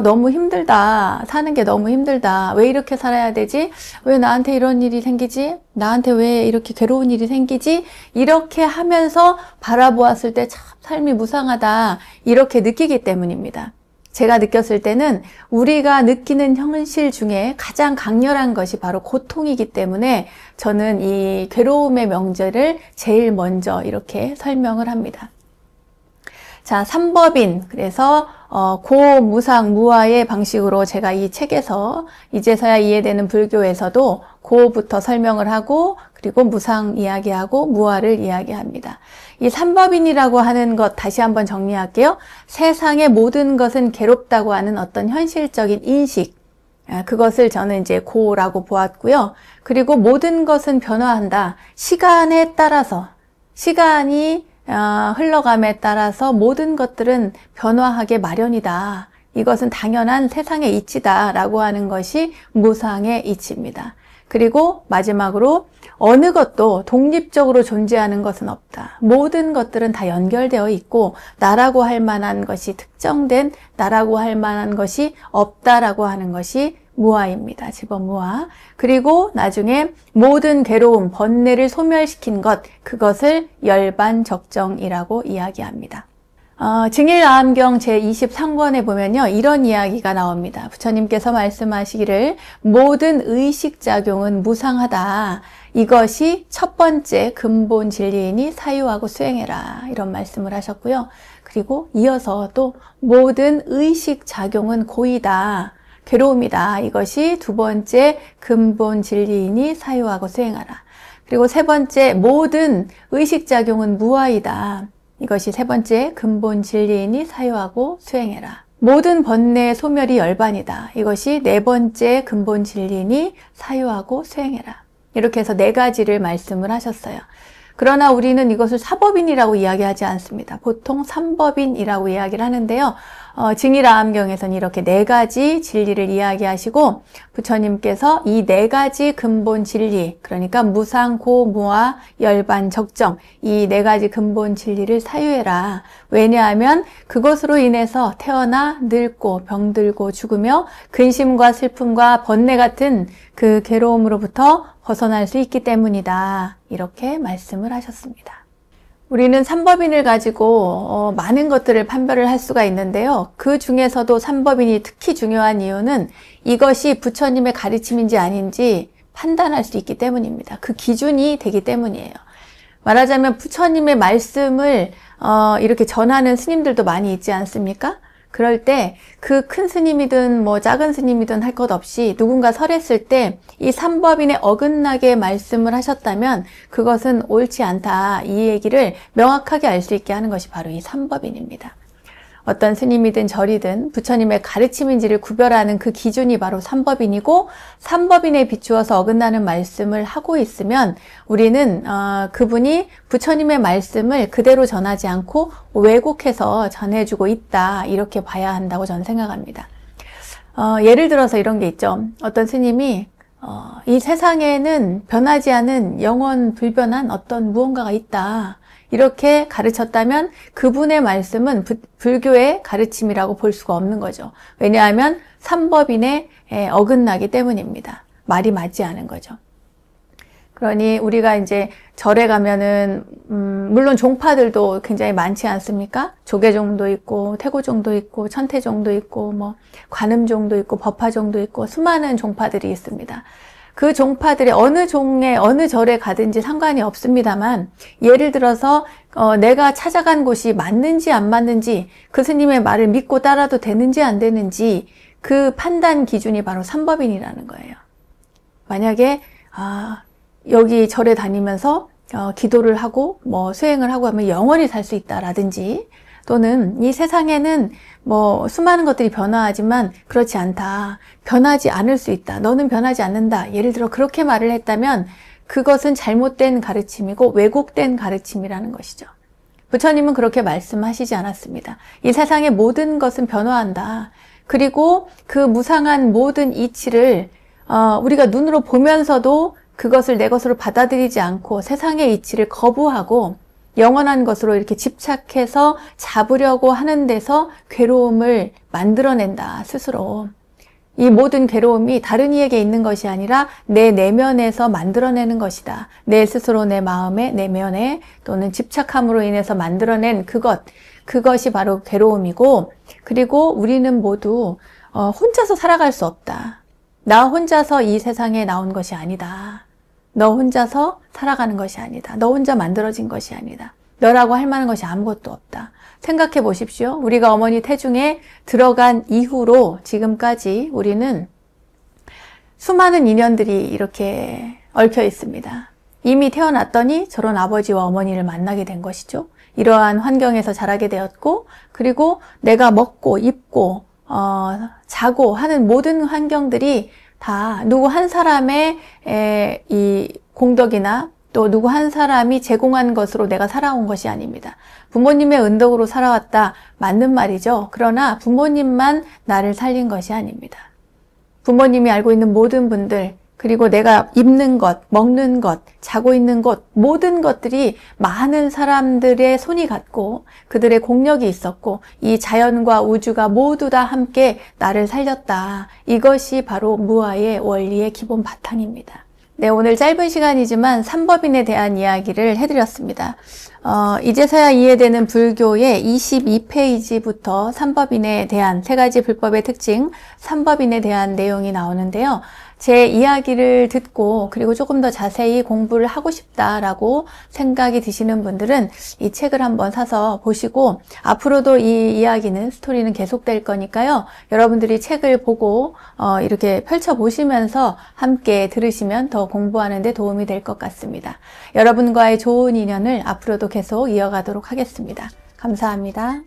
너무 힘들다, 사는 게 너무 힘들다, 왜 이렇게 살아야 되지? 왜 나한테 이런 일이 생기지? 나한테 왜 이렇게 괴로운 일이 생기지? 이렇게 하면서 바라보았을 때 참 삶이 무상하다 이렇게 느끼기 때문입니다. 제가 느꼈을 때는 우리가 느끼는 현실 중에 가장 강렬한 것이 바로 고통이기 때문에 저는 이 괴로움의 명제를 제일 먼저 이렇게 설명을 합니다. 자, 삼법인, 그래서 고, 무상, 무아의 방식으로 제가 이 책에서 이제서야 이해되는 불교에서도 고부터 설명을 하고, 그리고 무상 이야기하고 무아를 이야기합니다. 이 삼법인이라고 하는 것 다시 한번 정리할게요. 세상의 모든 것은 괴롭다고 하는 어떤 현실적인 인식, 그것을 저는 이제 고라고 보았고요. 그리고 모든 것은 변화한다. 시간에 따라서, 시간이 흘러감에 따라서 모든 것들은 변화하게 마련이다. 이것은 당연한 세상의 이치다라고 하는 것이 무상의 이치입니다. 그리고 마지막으로 어느 것도 독립적으로 존재하는 것은 없다. 모든 것들은 다 연결되어 있고 나라고 할 만한 것이, 특정된 나라고 할 만한 것이 없다라고 하는 것이 무아입니다. 집어무아. 그리고 나중에 모든 괴로움, 번뇌를 소멸시킨 것, 그것을 열반적정이라고 이야기합니다. 증일아함경 제23권에 보면요, 이런 이야기가 나옵니다. 부처님께서 말씀하시기를 모든 의식작용은 무상하다. 이것이 첫 번째 근본 진리이니 사유하고 수행해라. 이런 말씀을 하셨고요. 그리고 이어서 또 모든 의식작용은 고이다. 괴로움이다. 이것이 두 번째 근본 진리이니 사유하고 수행하라. 그리고 세 번째 모든 의식작용은 무아이다. 이것이 세 번째 근본 진리이니 사유하고 수행해라. 모든 번뇌 소멸이 열반이다. 이것이 네 번째 근본 진리이니 사유하고 수행해라. 이렇게 해서 네 가지를 말씀을 하셨어요. 그러나 우리는 이것을 사법인이라고 이야기하지 않습니다. 보통 삼법인이라고 이야기를 하는데요. 증일아함경에서는 이렇게 네 가지 진리를 이야기하시고 부처님께서 이 네 가지 근본 진리, 그러니까 무상, 고, 무아, 열반, 적정, 이 네 가지 근본 진리를 사유해라. 왜냐하면 그것으로 인해서 태어나 늙고 병들고 죽으며 근심과 슬픔과 번뇌 같은 그 괴로움으로부터 벗어날 수 있기 때문이다. 이렇게 말씀을 하셨습니다. 우리는 삼법인을 가지고 많은 것들을 판별을 할 수가 있는데요. 그 중에서도 삼법인이 특히 중요한 이유는 이것이 부처님의 가르침인지 아닌지 판단할 수 있기 때문입니다. 그 기준이 되기 때문이에요. 말하자면 부처님의 말씀을 이렇게 전하는 스님들도 많이 있지 않습니까? 그럴 때 그 큰 스님이든 뭐 작은 스님이든 할 것 없이 누군가 설했을 때 이 삼법인에 어긋나게 말씀을 하셨다면 그것은 옳지 않다. 이 얘기를 명확하게 알 수 있게 하는 것이 바로 이 삼법인입니다. 어떤 스님이든 절이든 부처님의 가르침인지를 구별하는 그 기준이 바로 삼법인이고 삼법인에 비추어서 어긋나는 말씀을 하고 있으면 우리는 그분이 부처님의 말씀을 그대로 전하지 않고 왜곡해서 전해주고 있다. 이렇게 봐야 한다고 저는 생각합니다. 예를 들어서 이런 게 있죠. 어떤 스님이 이 세상에는 변하지 않은 영원 불변한 어떤 무언가가 있다. 이렇게 가르쳤다면 그분의 말씀은 불교의 가르침이라고 볼 수가 없는 거죠. 왜냐하면 삼법인에 어긋나기 때문입니다. 말이 맞지 않은 거죠. 그러니 우리가 이제 절에 가면은 물론 종파들도 굉장히 많지 않습니까? 조계종도 있고 태고종도 있고 천태종도 있고 뭐 관음종도 있고 법화종도 있고 수많은 종파들이 있습니다. 그 종파들이 어느 종에 어느 절에 가든지 상관이 없습니다만 예를 들어서 내가 찾아간 곳이 맞는지 안 맞는지 그 스님의 말을 믿고 따라도 되는지 안 되는지 그 판단 기준이 바로 삼법인이라는 거예요. 만약에 여기 절에 다니면서 기도를 하고 뭐 수행을 하고 하면 영원히 살 수 있다라든지 또는 이 세상에는 뭐 수많은 것들이 변화하지만 그렇지 않다. 변하지 않을 수 있다. 너는 변하지 않는다. 예를 들어 그렇게 말을 했다면 그것은 잘못된 가르침이고 왜곡된 가르침이라는 것이죠. 부처님은 그렇게 말씀하시지 않았습니다. 이 세상의 모든 것은 변화한다. 그리고 그 무상한 모든 이치를 우리가 눈으로 보면서도 그것을 내 것으로 받아들이지 않고 세상의 이치를 거부하고 영원한 것으로 이렇게 집착해서 잡으려고 하는 데서 괴로움을 만들어낸다, 스스로. 이 모든 괴로움이 다른 이에게 있는 것이 아니라 내 내면에서 만들어내는 것이다. 내 스스로 내 마음의 내면에 또는 집착함으로 인해서 만들어낸 그것이 바로 괴로움이고 그리고 우리는 모두 혼자서 살아갈 수 없다. 나 혼자서 이 세상에 나온 것이 아니다. 너 혼자서 살아가는 것이 아니다. 너 혼자 만들어진 것이 아니다. 너라고 할 만한 것이 아무것도 없다. 생각해 보십시오. 우리가 어머니 태중에 들어간 이후로 지금까지 우리는 수많은 인연들이 이렇게 얽혀 있습니다. 이미 태어났더니 저런 아버지와 어머니를 만나게 된 것이죠. 이러한 환경에서 자라게 되었고 그리고 내가 먹고 입고 자고 하는 모든 환경들이 다 누구 한 사람의 이 공덕이나 또 누구 한 사람이 제공한 것으로 내가 살아온 것이 아닙니다. 부모님의 은덕으로 살아왔다. 맞는 말이죠. 그러나 부모님만 나를 살린 것이 아닙니다. 부모님이 알고 있는 모든 분들, 그리고 내가 입는 것, 먹는 것, 자고 있는 곳, 모든 것들이 많은 사람들의 손이 갔고 그들의 공력이 있었고 이 자연과 우주가 모두 다 함께 나를 살렸다. 이것이 바로 무아의 원리의 기본 바탕입니다. 네, 오늘 짧은 시간이지만 삼법인에 대한 이야기를 해드렸습니다. 이제서야 이해되는 불교의 22페이지부터 삼법인에 대한 세 가지 불법의 특징, 삼법인에 대한 내용이 나오는데요. 제 이야기를 듣고 그리고 조금 더 자세히 공부를 하고 싶다라고 생각이 드시는 분들은 이 책을 한번 사서 보시고 앞으로도 이 이야기는 스토리는 계속될 거니까요. 여러분들이 책을 보고 이렇게 펼쳐보시면서 함께 들으시면 더 공부하는 데 도움이 될 것 같습니다. 여러분과의 좋은 인연을 앞으로도 계속 이어가도록 하겠습니다. 감사합니다.